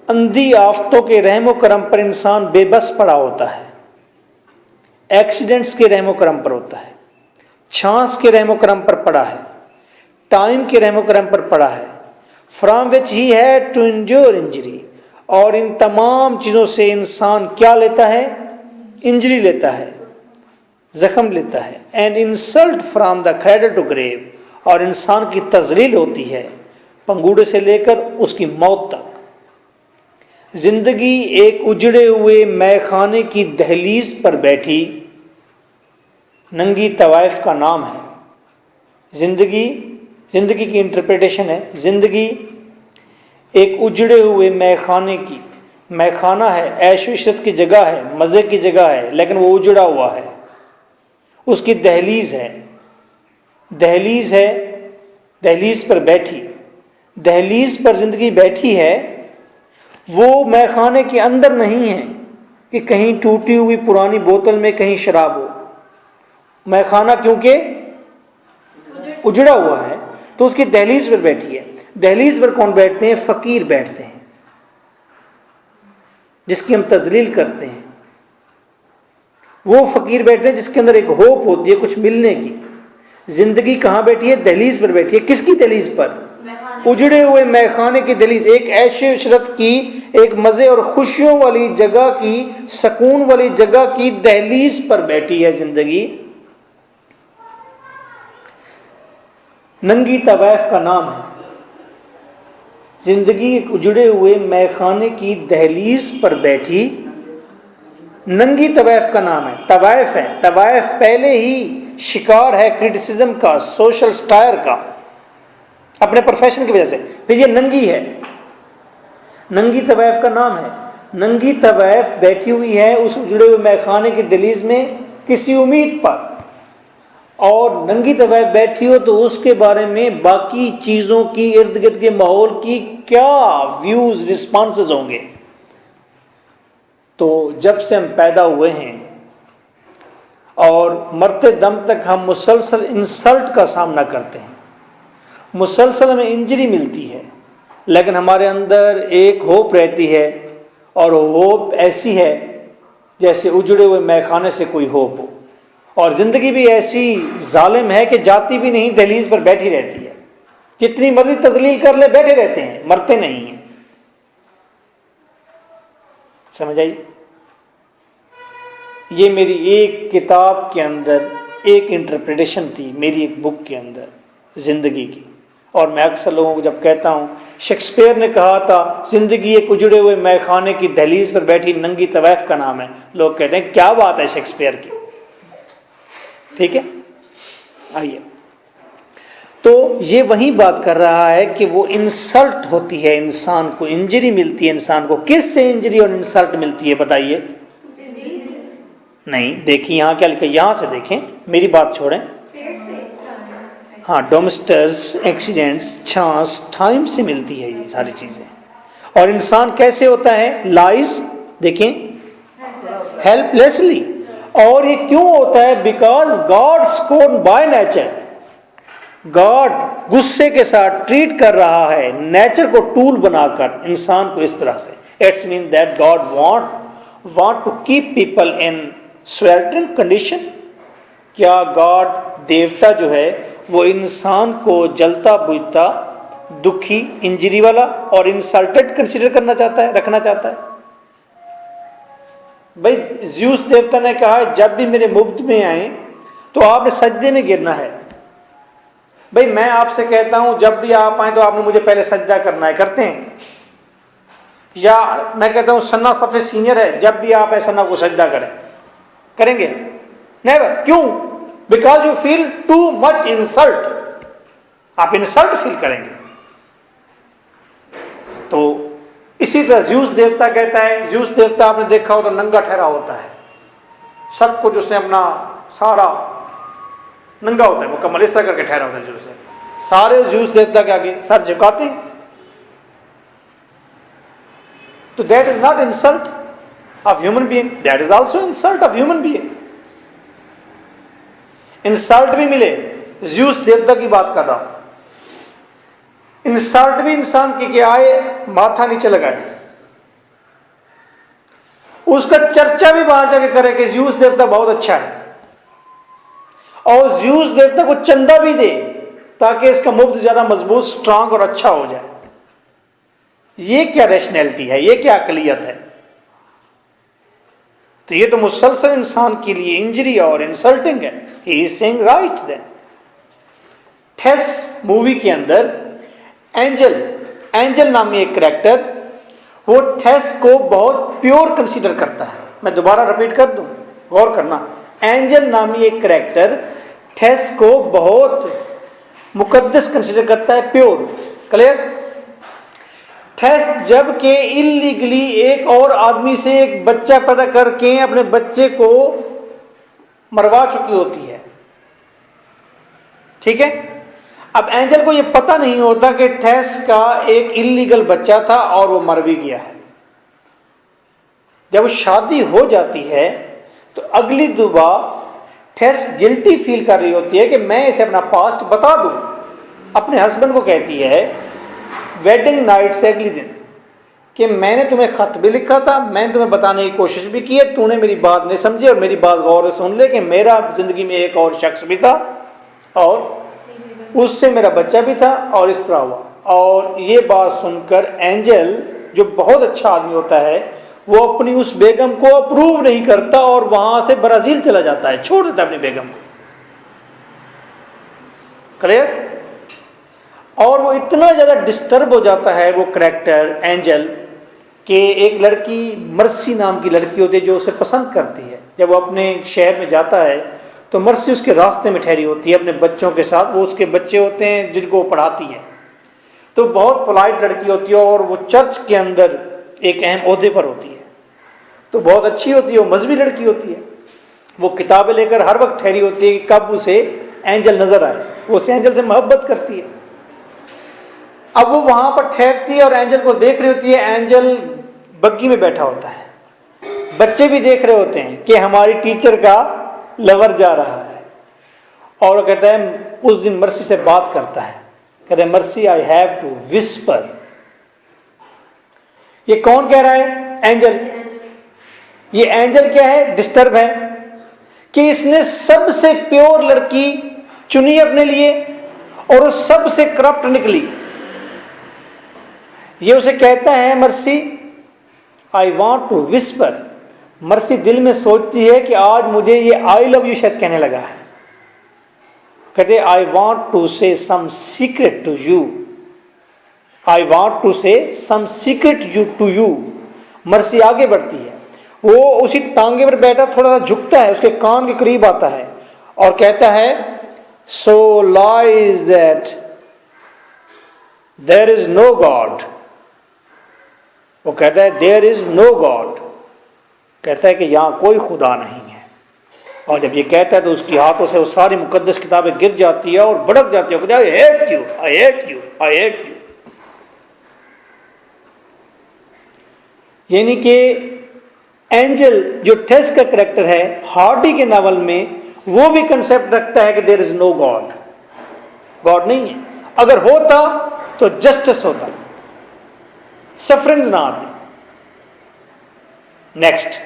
अंधी आफतों के रहमो करम पर इंसान बेबस पड़ा होता है, एक्सीडेंट्स के रहमो करम पर होता है, चांस के रहमो करम पर पड़ा है, टाइम के रहमो करम पर पड़ा है, from which he had to endure injury, और इन तमाम चीज़ों से इंसान क्या लेता है? इंजरी लेता है, जख्म लेता है। And insult from the cradle to grave, और इंसान की तजलील होती है पंगूड़े से लेकर उसकी मौत तक। जिंदगी एक उजड़े हुए मैखाने की दहलीज पर बैठी नंगी तवाइफ का नाम है। जिंदगी की इंटरप्रिटेशन है, जिंदगी एक उजड़े हुए मैखाने की, मैखाना है, ऐशो इशरत की जगह है, मज़े की जगह है, लेकिन वो उजड़ा हुआ है, उसकी दहलीज है, दहलीज पर बैठी, दहलीज पर जिंदगी बैठी है। वो मैखाने के अंदर नहीं है कि कहीं टूटी हुई पुरानी बोतल में कहीं शराब हो। मैखाना क्योंकि उजड़ा हुआ है तो उसकी दहलीज पर बैठी है। दहलीज पर कौन बैठते हैं? फकीर बैठते हैं, जिसकी हम तजलील करते हैं। वो फकीर बैठते हैं जिसके अंदर एक होप होती है कुछ मिलने की। जिंदगी कहाँ बैठी है? दहलीज पर बैठी है। किसकी दहलीज पर? उजड़े हुए मैखाने की दहलीज, एक ऐशो इशरत की, एक मज़े और खुशियों वाली जगह की, सुकून वाली जगह की दहलीज पर बैठी है जिंदगी। नंगी तवायफ का नाम है जिंदगी, एक उजड़े हुए मैखाने की दहलीज पर बैठी नंगी तवायफ का नाम है। तवायफ है, तवायफ पहले ही शिकार है क्रिटिसिज्म का, सोशल स्टायर का, अपने प्रोफेशन की वजह से, फिर ये नंगी है। नंगी तवायफ का नाम है। नंगी तवायफ बैठी हुई है उस उजड़े हुए मैखाने की दहलीज में किसी उम्मीद पर, और नंगी तवायफ बैठी हो तो उसके बारे में बाकी चीज़ों की, इर्द गिर्द के माहौल की क्या व्यूज़, रिस्पॉन्सेज होंगे। तो जब से हम पैदा हुए हैं और मरते दम तक हम मुसलसल इंसल्ट का सामना करते हैं, मुसलसल हमें इंजरी मिलती है, लेकिन हमारे अंदर एक होप रहती है, और होप ऐसी है जैसे उजड़े हुए मैखाने से कोई होप हो। और ज़िंदगी भी ऐसी जालिम है कि जाती भी नहीं, दहलीज पर बैठी रहती है, जितनी मर्जी तजलील कर ले बैठे रहते हैं, मरते नहीं हैं। समझ आई? ये मेरी एक किताब के अंदर एक इंटरप्रिटेशन थी, मेरी एक बुक के अंदर ज़िंदगी की। और मैं अक्सर लोगों को जब कहता हूँ शेक्सपियर ने कहा था ज़िंदगी एक उजड़े हुए मैखाने की दहलीज पर बैठी नंगी तवायफ का नाम है, लोग कहते हैं क्या बात है शेक्सपियर की। ठीक है, आइए, तो ये वही बात कर रहा है कि वो इंसल्ट होती है इंसान को, इंजरी मिलती है इंसान को। किस से इंजरी और इंसल्ट मिलती है बताइए? नहीं, देखिए यहाँ क्या लिखा है, यहाँ से देखें, मेरी बात छोड़ें। हाँ, डोमेस्टर्स, एक्सीडेंट्स, चांस, टाइम से मिलती है ये सारी चीज़ें। और इंसान कैसे होता है? लाइज, देखें, हेल्पलेसली। और ये क्यों होता है? Because God scorn by nature, God गुस्से के साथ ट्रीट कर रहा है नेचर को टूल बनाकर इंसान को इस तरह से। It's mean that God want to keep people in certain condition. क्या गॉड देवता जो है वो इंसान को जलता बुझता, दुखी, इंजरी वाला और इंसल्टेड कंसीडर करना चाहता है, रखना चाहता है? भाई ज़्यूस देवता ने कहा जब भी मेरे मुफ्त में आए तो आपने सजदे में गिरना है। भाई मैं आपसे कहता हूं जब भी आप आए तो आपने मुझे पहले सजदा करना है, करते हैं? या मैं कहता हूं सन्ना सबसे सीनियर है, जब भी आप सन्ना को सजदा करें, करेंगे? नेवर। क्यों? Because you feel too much insult, आप इंसल्ट फील करेंगे। तो इसी तरह ज़्यूस देवता कहता है, ज़्यूस देवता आपने देखा हो तो नंगा ठहरा होता है, सब कुछ उसने अपना सारा नंगा होता है, मुकम्मल इस तरह करके ठहरा होता है ज़्यूस देवता। सारे ज़्यूस देवता के आगे सर झुकाते हैं। तो that is not insult of human being, that is also insult of human being. Insult भी मिले, ज़्यूस देवता की बात कर रहा हूं। इंसल्ट भी इंसान की कि आए माथा नीचे लगाए, उसका चर्चा भी बाहर जाके करे कि ज़्यूस देवता बहुत अच्छा है, और ज़्यूस देवता को चंदा भी दे ताकि इसका मुफ्त ज्यादा मजबूत, स्ट्रांग और अच्छा हो जाए। ये क्या रैशनैलिटी है? ये क्या अकलियत है? तो ये तो मुसलसल इंसान के लिए इंजरी और इंसल्टिंग है। He is saying right then. These movie के अंदर एंजल नामी एक कैरेक्टर, वो थेस को बहुत प्योर कंसीडर करता है। मैं दोबारा रिपीट कर दूं, गौर करना। एंजल नामी एक कैरेक्टर थेस को बहुत मुकद्दस कंसीडर करता है, प्योर। क्लियर? थेस जब के इलीगली एक और आदमी से एक बच्चा पैदा करके अपने बच्चे को मरवा चुकी होती है, ठीक है? अब एंजल को यह पता नहीं होता कि थेस का एक इलीगल बच्चा था और वो मर भी गया है। जब शादी हो जाती है तो अगली दुबा थेस गिल्टी फील कर रही होती है कि मैं इसे अपना पास्ट बता दूं। अपने हस्बैंड को कहती है वेडिंग नाइट से अगले दिन कि मैंने तुम्हें खत भी लिखा था, मैंने तुम्हें बताने की कोशिश भी की है, तूने मेरी बात नहीं समझी, और मेरी बात गौर से सुन ले कि मेरा जिंदगी में एक और शख्स भी था और उससे मेरा बच्चा भी था और इस तरह हुआ, और ये बात सुनकर एंजल जो बहुत अच्छा आदमी होता है वो अपनी उस बेगम को अप्रूव नहीं करता और वहां से ब्राजील चला जाता है, छोड़ देता है अपनी बेगम को। क्लियर? और वो इतना ज्यादा डिस्टर्ब हो जाता है वो करैक्टर एंजल कि एक लड़की मर्सी नाम की लड़की होती है जो उसे पसंद करती है। जब वो अपने शहर में जाता है तो मर्सी उसके रास्ते में ठहरी होती है अपने बच्चों के साथ। वो उसके बच्चे होते हैं जिनको वो पढ़ाती है। तो बहुत पोलाइट लड़की होती है और वो चर्च के अंदर एक अहम ओहदे पर होती है। तो बहुत अच्छी होती है, वो मजहबी लड़की होती है। वो किताबें लेकर हर वक्त ठहरी होती है कि कब उसे एंजल नजर आए। वो उस एंजल से मोहब्बत करती है। अब वो वहां पर ठहरती है और एंजल को देख रही होती है। एंजल बग्गी में बैठा होता है। बच्चे भी देख रहे होते हैं कि हमारी टीचर का लवर जा रहा है। और वो कहता है, उस दिन मर्सी से बात करता है, कहते हैं mercy I have to whisper. ये कौन कह रहा है? एंजल। ये एंजल क्या है? डिस्टर्ब है कि इसने सबसे प्योर लड़की चुनी अपने लिए और वो सबसे करप्ट निकली। ये उसे कहता है mercy I want to whisper. Mercy दिल में सोचती है कि आज मुझे ये आई लव यू शायद कहने लगा है। कहते आई want to say some secret to you. I want to say some secret you to you. Mercy आगे बढ़ती है। वो उसी टांगे पर बैठा थोड़ा सा झुकता है, उसके कान के करीब आता है और कहता है so lies that there is no God. वो कहता है देयर इज नो गॉड, कहता है कि यहां कोई खुदा नहीं है। और जब ये कहता है तो उसकी हाथों से वो सारी मुकद्दस किताबें गिर जाती है और भड़क जाती है। I hate you, I hate you, I hate you. यानी कि एंजल जो टेस का कैरेक्टर है हार्डी के नावल में, वो भी कंसेप्ट रखता है कि there is no God. God नहीं है। अगर होता तो जस्टिस होता, सफरिंग्स ना आती। Next,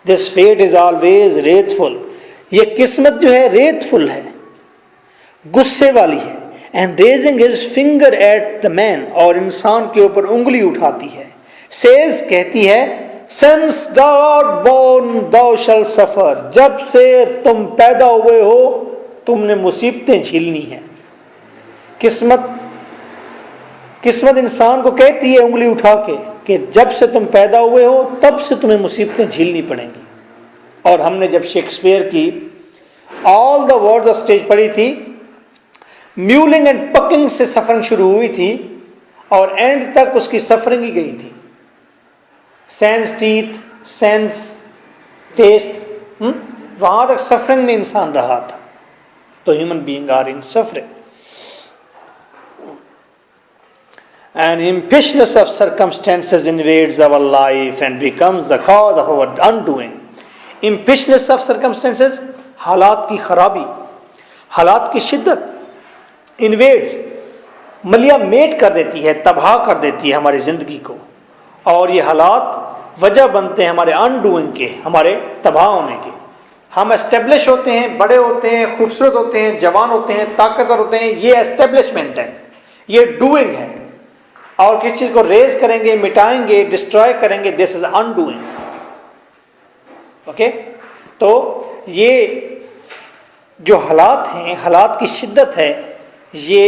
this fate is always wrathful. ये किस्मत जो है रेतफुल है, गुस्से वाली है। And raising his finger at the man, और इंसान के ऊपर उंगली उठाती है। सेज कहती है since thou art born thou shall suffer। जब से तुम पैदा हुए हो तुमने मुसीबतें झेलनी है। किस्मत इंसान को कहती है उंगली उठा के कि जब से तुम पैदा हुए हो तब से तुम्हें मुसीबतें झेलनी पड़ेंगी। और हमने जब शेक्सपियर की all the words of stage पढ़ी थी, म्यूलिंग एंड पकिंग से सफरिंग शुरू हुई थी और एंड तक उसकी सफरिंग ही गई थी। सेंस टीथ, सेंस टेस्ट, वहां तक सफरिंग में इंसान रहा था। तो human being are in suffering. An impatience of circumstances invades our life and becomes the cause of our undoing. Impatience of circumstances, हालात की खराबी, हालात की शिद्दत, invades, मलिया मेट कर देती है, तबाह कर देती है हमारी जिंदगी को। और ये हालात वजह बनते हैं हमारे अनडूइंग के, हमारे तबाह होने के। हम एस्टेब्लिश होते हैं, बड़े होते हैं, खूबसूरत होते हैं, जवान होते हैं, ताकतवर होते हैं, ये एस्टेब्लिशमेंट है, ये डूइंग है। और किस चीज को रेज करेंगे, मिटाएंगे, डिस्ट्रॉय करेंगे, दिस इज अनडूइंग। ओके, तो ये जो हालात हैं, हालात की शिद्दत है, ये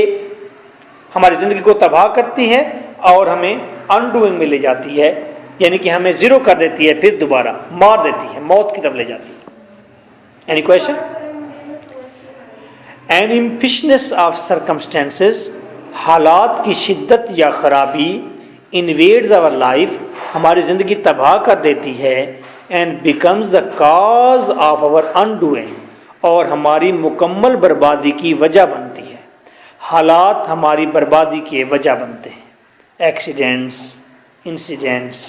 हमारी जिंदगी को तबाह करती है और हमें अनडूइंग में ले जाती है। यानी कि हमें जीरो कर देती है, फिर दोबारा मार देती है, मौत की तरफ ले जाती है। Any question? An impishness of circumstances, हालात की शिद्दत या खराबी, इन्वेड्स आवर लाइफ, हमारी ज़िंदगी तबाह कर देती है। And becomes the cause of our undoing, और हमारी मुकम्मल बर्बादी की वजह बनती है। हालात हमारी बर्बादी की वजह बनते हैं। एक्सीडेंट्स, इंसिडेंट्स,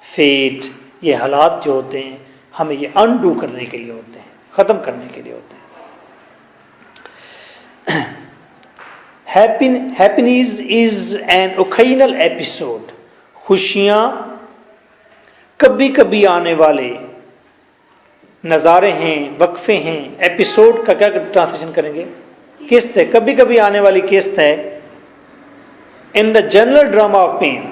फेट, ये हालात जो होते हैं हमें ये अनडू करने के लिए होते हैं, ख़त्म करने के लिए होते हैं। Happiness is an occasional episode. खुशियाँ कभी कभी आने वाले नज़ारे हैं, वक्फे हैं। एपिसोड का क्या ट्रांसलेशन करेंगे? किस्त है, कभी कभी आने वाली किस्त है in the general drama of pain,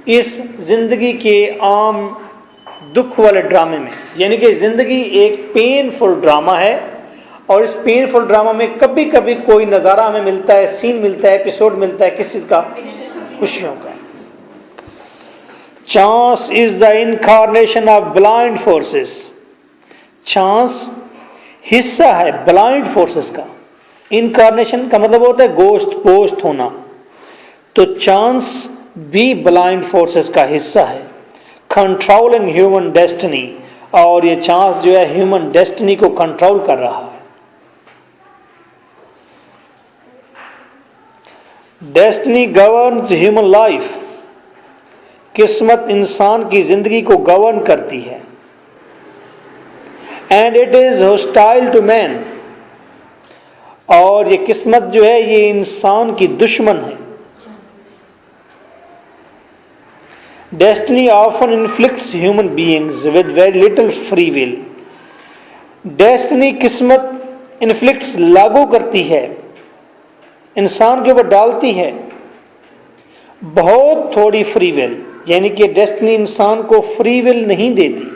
इस जिंदगी के आम दुख वाले ड्रामे में, यानी कि जिंदगी एक पेनफुल ड्रामा है और इस पेनफुल ड्रामा में कभी कभी कोई नज़ारा हमें मिलता है, सीन मिलता है, एपिसोड मिलता है, किस चीज़ का? खुशियों का। Chance is the incarnation of blind forces. Chance हिस्सा है ब्लाइंड फोर्सेस का। इनकारनेशन का मतलब होता है गोश्त पोस्ट होना, तो चांस भी ब्लाइंड फोर्सेस का हिस्सा है, कंट्रोलिंग ह्यूमन डेस्टिनी। और ये चांस जो है ह्यूमन डेस्टिनी को कंट्रोल कर रहा है। डेस्टिनी गवर्न्स ह्यूमन लाइफ, किस्मत इंसान की जिंदगी को गवर्न करती है। And it is hostile to man, और ये किस्मत जो है ये इंसान की दुश्मन है। Destiny often inflicts human beings with very little free will. Destiny किस्मत इन्फ्लिक्ट्स लागू करती है, इंसान के ऊपर डालती है बहुत थोड़ी फ्री विल, यानी कि डेस्टिनी इंसान को फ्री विल नहीं देती।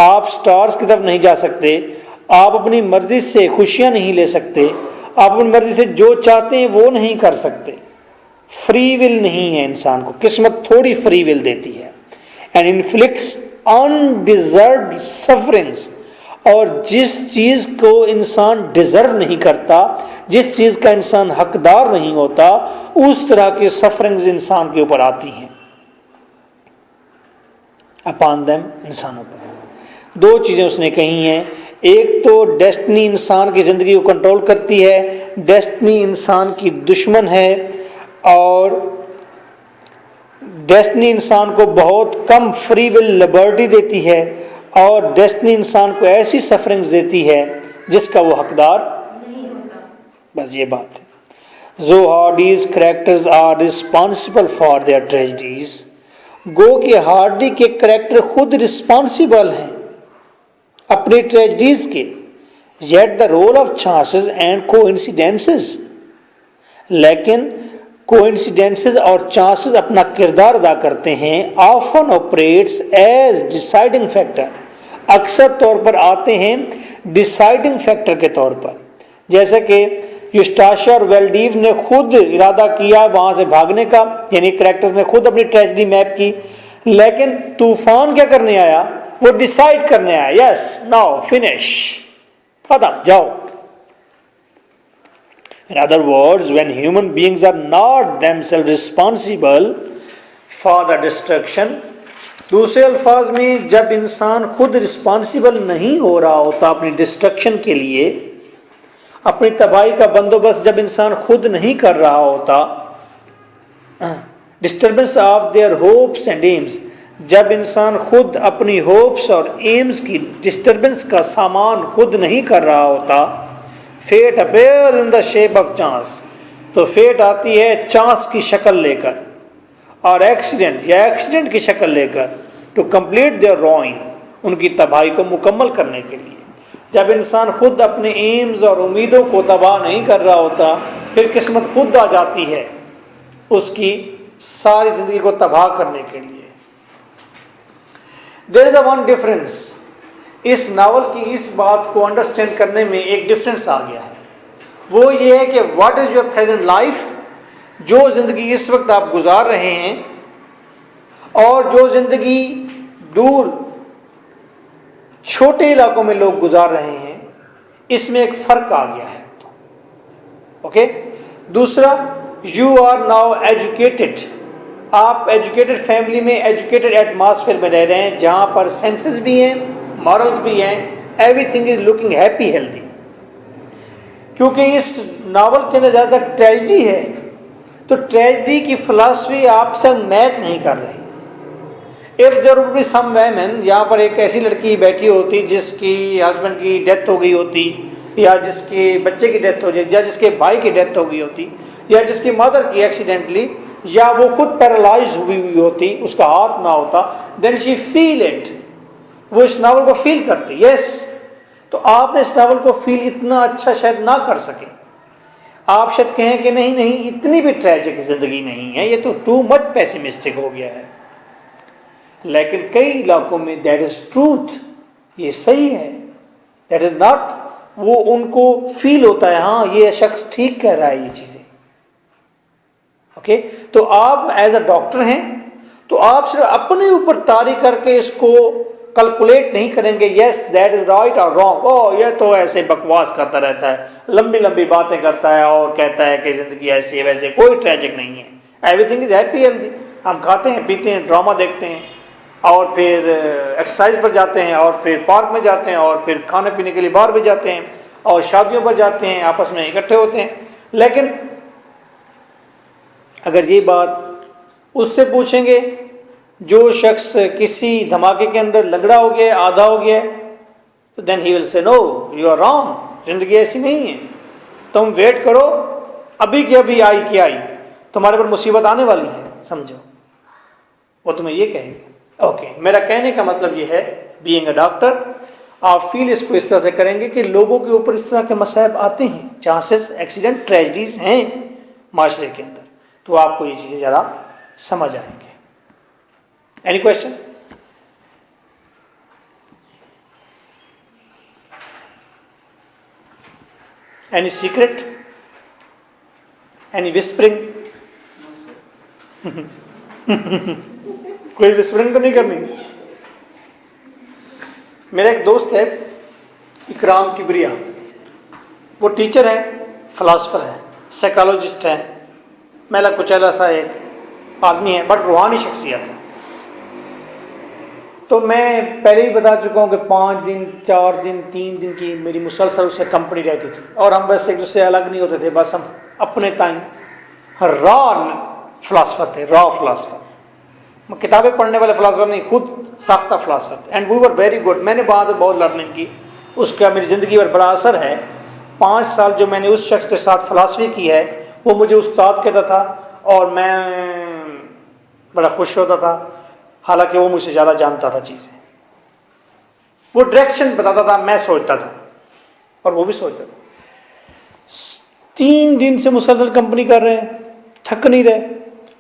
आप स्टार्स की तरफ नहीं जा सकते, आप अपनी मर्जी से खुशियां नहीं ले सकते, आप अपनी मर्जी से जो चाहते हैं वो नहीं कर सकते। फ्री विल नहीं है इंसान को, किस्मत थोड़ी फ्री विल देती है। एंड इन्फ्लिक्ट्स अनडिजर्व्ड सफरिंग्स, और जिस चीज को इंसान डिजर्व नहीं करता, जिस चीज का इंसान हकदार नहीं होता, उस तरह की सफरिंग्स इंसान के ऊपर आती हैं, अपॉन देम, इंसानों पर। दो चीजें उसने कही हैं, एक तो डेस्टिनी इंसान की जिंदगी को कंट्रोल करती है, डेस्टिनी इंसान की दुश्मन है, और डेस्टिनी इंसान को बहुत कम फ्री विल लिबर्टी देती है, और डेस्टिनी इंसान को ऐसी सफरिंग्स देती है जिसका वो हकदार नहीं होता। बस ये बात है। जोहार्डीज characters are responsible for their tragedies. गो के हार्डी के कैरेक्टर खुद रिस्पॉन्सिबल हैं अपनी ट्रेजेडीज के। Yet the role of chances and coincidences, लेकिन कोइंसिडेंसेस और चांसेस अपना किरदार अदा करते हैं। Often operates as deciding factor, अक्सर तौर पर आते हैं डिसाइडिंग फैक्टर के तौर पर। जैसे कि यूस्टाशिया और वेल्डीव ने खुद इरादा किया वहां से भागने का, यानी कैरेक्टर्स ने खुद अपनी ट्रेजेडी मैप की, लेकिन तूफान क्या करने आया? वो डिसाइड करने आया, यस नाउ फिनिश, खत्म, जाओ। In other words, when human beings are not themselves responsible for the destruction, दूसरे अल्फाज में जब इंसान खुद रिस्पॉन्सिबल नहीं हो रहा होता अपनी डिस्ट्रक्शन के लिए, अपनी तबाही का बंदोबस्त जब इंसान खुद नहीं कर रहा होता, disturbance of their hopes and AIIMS, जब इंसान खुद अपनी होप्स और एम्स की डिस्टर्बेंस का सामान खुद नहीं कर रहा होता, fate appear in the shape of chance, तो फेट आती है चांस की शक्ल लेकर, और एक्सीडेंट या एक्सीडेंट की शक्ल लेकर, टू कंप्लीट देयर रुइन, उनकी तबाही को मुकम्मल करने के लिए। जब इंसान खुद अपने एम्स और उम्मीदों को तबाह नहीं कर रहा होता, फिर किस्मत खुद आ जाती है उसकी सारी जिंदगी को तबाह करने के लिए। There is a one difference, इस नावल की इस बात को अंडरस्टैंड करने में एक डिफरेंस आ गया है। वो ये है कि what is your present life, जो जिंदगी इस वक्त आप गुजार रहे हैं, और जो जिंदगी दूर छोटे इलाकों में लोग गुजार रहे हैं, इसमें एक फर्क आ गया है। ओके, दूसरा, यू आर नाउ एजुकेटेड, आप एजुकेटेड फैमिली में, एजुकेटेड एटमॉस्फेयर में रह रहे हैं, जहां पर सेंसेस भी हैं, मॉरल्स भी हैं, everything is looking happy healthy. क्योंकि इस नावल के अंदर ज़्यादा ट्रेजेडी है, तो ट्रेजेडी की फिलॉसफी आपसे मैच नहीं कर रही। If there would be some women, यहाँ पर एक ऐसी लड़की बैठी होती जिसकी हस्बैंड की डेथ हो गई होती, या जिसके बच्चे की डेथ हो जाती, या जिसके भाई की डेथ हो गई होती, या जिसकी मदर की एक्सीडेंटली, या वो खुद पैरालाइज हुई होती, उसका हाथ ना होता, देन शी फील इट, वो इस नावल को फील करती। यस, तो आपने इस नावल को फील इतना अच्छा शायद ना कर सके, आप शायद कहें कि नहीं नहीं इतनी भी ट्रेजिक ज़िंदगी नहीं है, ये तो टू मच पेसिमिस्टिक हो गया है। लेकिन कई इलाकों में दैट इज़ ट्रूथ, ये सही है। दैट इज़ नॉट, वो उनको फील होता है हाँ ये शख्स ठीक कह रहा है ये चीज़ें। ओके, तो आप एज अ डॉक्टर हैं तो आप सिर्फ अपने ऊपर तारी करके इसको कैलकुलेट नहीं करेंगे, यस दैट इज राइट और रॉन्ग, ओ ये तो ऐसे बकवास करता रहता है, लंबी लंबी बातें करता है और कहता है कि जिंदगी ऐसी है वैसे, कोई ट्रेजिक नहीं है, एवरीथिंग इज हैप्पी हेल्दी। हम खाते हैं पीते हैं, ड्रामा देखते हैं और फिर एक्सरसाइज पर जाते हैं और फिर पार्क में जाते हैं और फिर खाने पीने के लिए बाहर भी जाते हैं और शादियों पर जाते हैं, आपस में इकट्ठे होते हैं। लेकिन अगर ये बात उससे पूछेंगे जो शख्स किसी धमाके के अंदर लंगड़ा हो गया, आधा हो गया, तो then he will say no you are wrong, जिंदगी ऐसी नहीं है, तुम वेट करो, अभी की अभी आई की आई, तुम्हारे पर मुसीबत आने वाली है, समझो, वो तुम्हें ये कहेगा। ओके, मेरा कहने का मतलब ये है, बीइंग अ डॉक्टर आप फील इसको इस तरह से करेंगे कि लोगों के ऊपर इस तरह के मसाइब आते हैं, चांसेस एक्सीडेंट ट्रेजिडीज हैं माशरे के अंदर, तो आपको ये चीज़ें ज़्यादा समझ आएंगे। Any question? Any secret? Any whispering? कोई विस्परिंग तो नहीं करनी? मेरा एक दोस्त है इकराम किबरिया, वो टीचर है, फिलासफर है, साइकोलॉजिस्ट है, मेला कुचैला सा एक आदमी है, बट रूहानी शख्सियत है। तो मैं पहले ही बता चुका हूँ कि 5 दिन 4 दिन 3 दिन की मेरी मुसलसल उससे कंपनी रहती थी और हम बस एक दूसरे अलग नहीं होते थे, बस हम अपने टाइम रॉ फिलासफर थे, रॉ फिलासफर, किताबें पढ़ने वाले फिलासफर नहीं, खुद साख्ता philosopher, and we were very good. मैंने बाद में बहुत लर्निंग की, उसका मेरी ज़िंदगी पर बड़ा असर है। 5 साल जो मैंने उस शख्स के साथ फ़िलासफ़ी की है वो मुझे उस्ताद कहता था और मैं बड़ा खुश होता था, हालांकि वो मुझसे ज़्यादा जानता था चीज़ें, वो डायरेक्शन बताता था, मैं सोचता था और वो भी सोचता था। 3 दिन से मुसलसल कंपनी कर रहे हैं, थक नहीं रहे,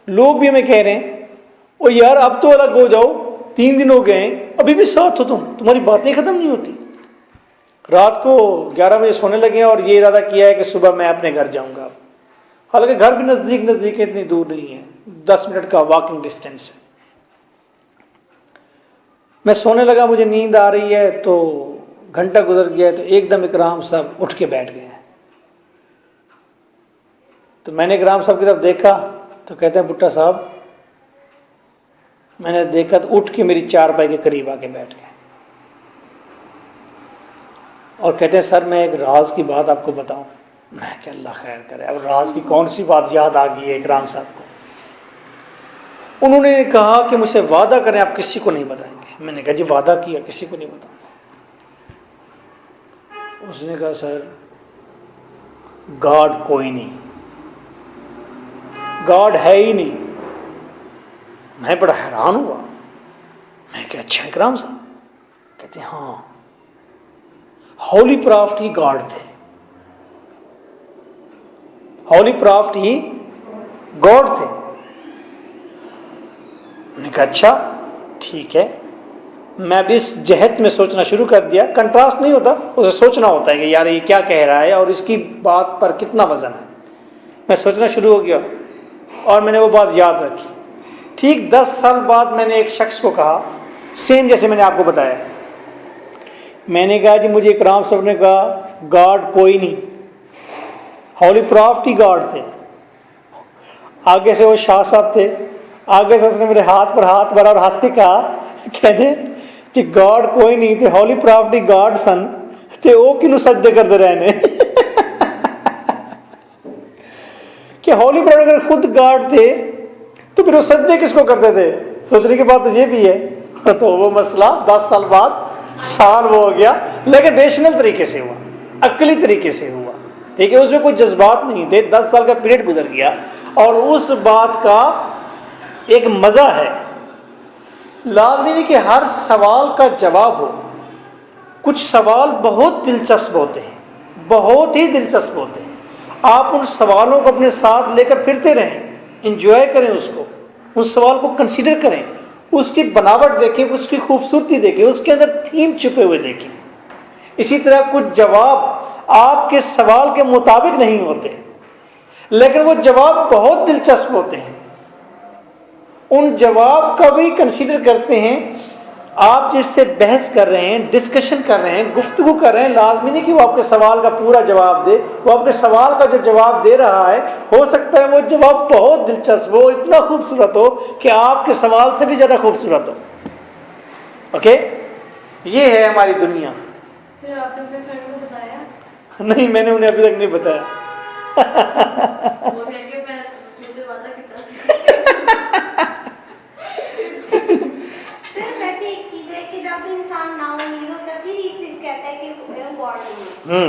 लोग भी हमें कह रहे हैं ओ यार अब तो अलग हो जाओ, 3 दिन हो गए अभी भी साथ हो तुम्हारी बातें ख़त्म नहीं होती। रात को 11 बजे सोने लगे और ये इरादा किया है कि सुबह मैं अपने घर जाऊंगा, हालांकि घर भी नज़दीक है, इतनी दूर नहीं है, 10 मिनट का वॉकिंग डिस्टेंस है। मैं सोने लगा, मुझे नींद आ रही है, तो घंटा गुजर गया, तो एकदम इकराम साहब उठ के बैठ गए। तो मैंने इकराम साहब की तरफ देखा तो कहते हैं भुट्टा साहब, मैंने देखा तो उठ के मेरी चारपाई के करीब आके बैठ गए और कहते हैं सर मैं एक राज की बात आपको बताऊं। मैं क्या अल्लाह खैर करे, अब राज की कौन सी बात याद आ गई है इकराम साहब को। उन्होंने कहा कि मुझसे वादा करें आप किसी को नहीं बताएंगे। मैंने कहा जी वादा किया, किसी को नहीं बताऊंगा। उसने कहा सर गॉड कोई नहीं, गॉड है ही नहीं। मैं बड़ा हैरान हुआ, मैं क्या अच्छा इकराम साहब? कहते हाँ, होली प्रॉफिट ही गॉड थे, होली प्रॉफिट ही गॉड थे। मैंने कहा अच्छा ठीक है। मैं भी इस जहत में सोचना शुरू कर दिया, कंट्रास्ट नहीं होता, उसे सोचना होता है कि यार ये क्या कह रहा है और इसकी बात पर कितना वजन है। मैं सोचना शुरू हो गया और मैंने वो बात याद रखी। ठीक 10 साल बाद मैंने एक शख्स को कहा, सेम जैसे मैंने आपको बताया, मैंने कहा जी मुझे इकराम साहब ने कहा गॉड कोई नहीं, होली प्रॉफिट ही गॉड थे। आगे से वो शाह साहब थे, आगे से उसने मेरे हाथ पर हाथ भरा और हंस के कहा, कहते कि गॉड कोई नहीं थे, होली प्रॉफिट ही गॉड सन ते वो किनू सजदे करते रहने। कि होली प्रॉफिट अगर खुद गॉड थे तो फिर वो सजदे किसको करते थे? सोचने की बात तो ये भी है। तो वो मसला 10 साल बाद साल वो हो गया, लेकिन रेशनल तरीके से हुआ, अक्ली तरीके से हुआ, ठीक है, उसमें कोई जज्बात नहीं थे। 10 साल का पीरियड गुजर गया और उस बात का एक मज़ा है। लाजमी नहीं कि हर सवाल का जवाब हो, कुछ सवाल बहुत दिलचस्प होते हैं, बहुत ही दिलचस्प होते हैं आप उन सवालों को अपने साथ लेकर फिरते रहें, इंजॉय करें उसको, उस सवाल को कंसीडर करें, उसकी बनावट देखें, उसकी खूबसूरती देखें, उसके अंदर थीम छुपे हुए देखें। इसी तरह कुछ जवाब आपके सवाल के मुताबिक नहीं होते, लेकिन वो जवाब बहुत दिलचस्प होते हैं। उन जवाब का भी कंसीडर करते हैं। आप जिससे बहस कर रहे हैं, डिस्कशन कर रहे हैं, गुफ्तगू कर रहे हैं, लाजमी नहीं कि वो आपके सवाल का पूरा जवाब दे। वो आपके सवाल का जो जवाब दे रहा है, हो सकता है वो जवाब बहुत दिलचस्प हो, इतना खूबसूरत हो कि आपके सवाल से भी ज़्यादा खूबसूरत हो। ओके, ये है हमारी दुनिया। फिर आपने अपने फ्रेंड को बताया? नहीं, मैंने उन्हें अभी तक नहीं बताया। वो कह के मैं मुझे वादा किया। सिर्फ ऐसी एक चीज है कि जब इंसान नाउमीद होता है, फिर ये कहता है कि गॉड नहीं है।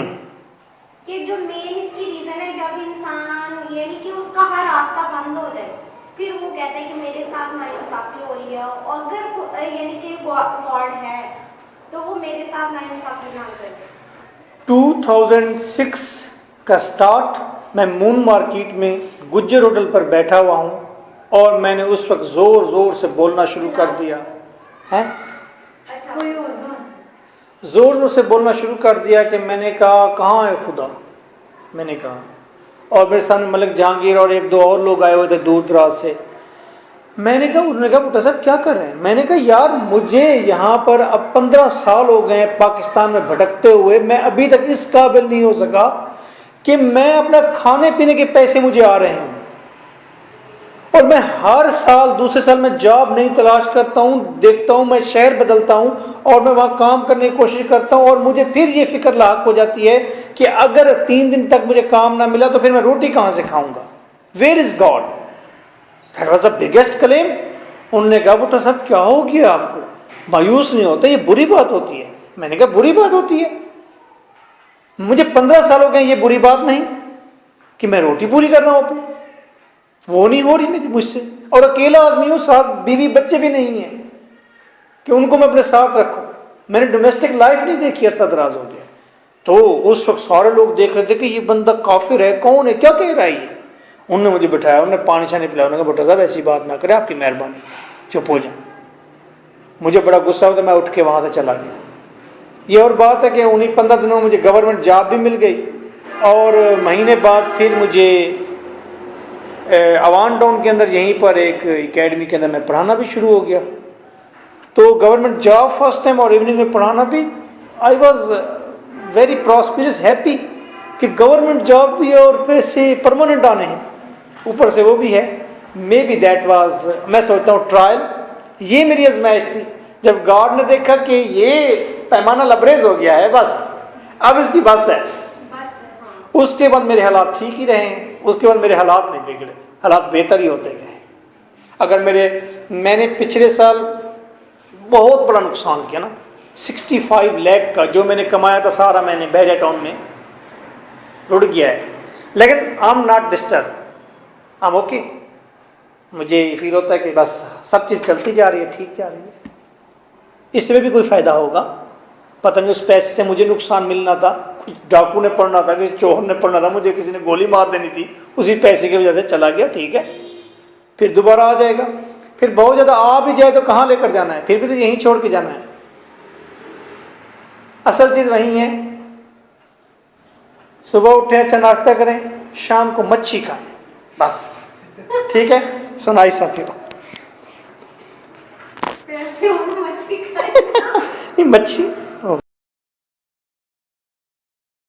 कि जो मेन इसकी रीजन है, जब इंसान यानी कि उसका हर रास्ता बंद हो जाए, फिर वो कहता है कि मेरे साथ नाइंसाफी हो रही है। और अगर यानी कि गॉड है तो वो मेरे साथ नाइंसाफी ना करे। 2006 का स्टार्ट, मैं मून मार्केट में गुज्जर होटल पर बैठा हुआ हूँ और मैंने उस वक्त ज़ोर ज़ोर से बोलना शुरू कर दिया है। अच्छा, कोई और था? ज़ोर ज़ोर से बोलना शुरू कर दिया कि मैंने कहा कहाँ है खुदा, मैंने कहा। और मेरे सामने मलिक जहांगीर और एक दो और लोग आए हुए थे दूर दराज से। मैंने कहा, उन्होंने कहा भुट्टो साहब क्या कर रहे हैं? मैंने कहा यार मुझे यहाँ पर अब 15 साल हो गए पाकिस्तान में भटकते हुए, मैं अभी तक इस काबिल नहीं हो सका कि मैं अपना खाने पीने के पैसे मुझे आ रहे हैं, और मैं हर साल दूसरे साल में जॉब नहीं तलाश करता हूँ, देखता हूँ, मैं शहर बदलता हूँ और मैं वहाँ काम करने की कोशिश करता हूँ, और मुझे फिर ये फिक्र लाक हो जाती है कि अगर 3 दिन तक मुझे काम ना मिला तो फिर मैं रोटी कहाँ से खाऊंगा? Where is God? That was the biggest claim. उन्होंने कहा भुट्टो साहब क्या हो गया आपको, मायूस नहीं होता, ये बुरी बात होती है। मैंने कहा बुरी बात होती है? मुझे 15 साल हो गए, ये बुरी बात नहीं कि मैं रोटी पूरी कर रहा हूँ अपनी, वो नहीं हो रही मेरी मुझसे, और अकेला आदमी हूँ, साथ बीवी बच्चे भी नहीं है कि उनको मैं अपने साथ रखूँ। मैंने डोमेस्टिक लाइफ नहीं देखी, अरसा दराज हो गया। तो उस वक्त सारे लोग देख रहे थे कि ये बंदा काफिर है, कौन है, क्या कह रहा है ये। उन्होंने मुझे बिठाया, उन्होंने पानी शानी पिलाया, उन्होंने कहा भुट्टो साहब ऐसी बात ना करें, आपकी मेहरबानी, चुप हो जाए। मुझे बड़ा गुस्सा हुआ तो मैं उठ के वहाँ से चला गया। ये और बात है कि उन्हीं 15 दिनों में मुझे गवर्नमेंट जॉब भी मिल गई, और महीने बाद फिर मुझे अवान टाउन के अंदर यहीं पर एक एकेडमी के अंदर मैं पढ़ाना भी शुरू हो गया। तो गवर्नमेंट जॉब फर्स्ट टाइम और इवनिंग में पढ़ाना भी, आई वॉज वेरी प्रॉस्पिरस, हैप्पी कि गवर्नमेंट जॉब भी है और पैसे परमानेंट आने हैं, ऊपर से वो भी है। मे बी दैट वाज, मैं सोचता हूँ ट्रायल, ये मेरी आजमाइश थी। जब गॉड ने देखा कि ये पैमाना लबरेज हो गया है, बस अब इसकी बस है, उसके बाद मेरे हालात ठीक ही रहे। उसके बाद मेरे हालात नहीं बिगड़े, हालात बेहतर ही होते गए। अगर मैंने पिछले साल बहुत बड़ा नुकसान किया ना, 65 लाख का जो मैंने कमाया था सारा मैंने बैरिया टाउन में रुड़ गया है। लेकिन I am not disturb, I am okay. मुझे फील होता है कि बस सब चीज़ चलती जा रही है, ठीक जा रही है। इसमें भी कोई फ़ायदा होगा, पता नहीं उस पैसे से मुझे नुकसान मिलना था, कुछ डाकू ने पढ़ना था, किसी चोर ने पढ़ना था, मुझे किसी ने गोली मार देनी थी, उसी पैसे की वजह से चला गया, ठीक है, फिर दोबारा आ जाएगा। फिर बहुत ज़्यादा आ भी जाए तो कहाँ लेकर जाना है, फिर भी तो यहीं छोड़ के जाना है। असल चीज़ वही है, सुबह उठे अच्छा नाश्ता करें, शाम को मच्छी खाएं, बस ठीक है। सुनाई साथी मच्छी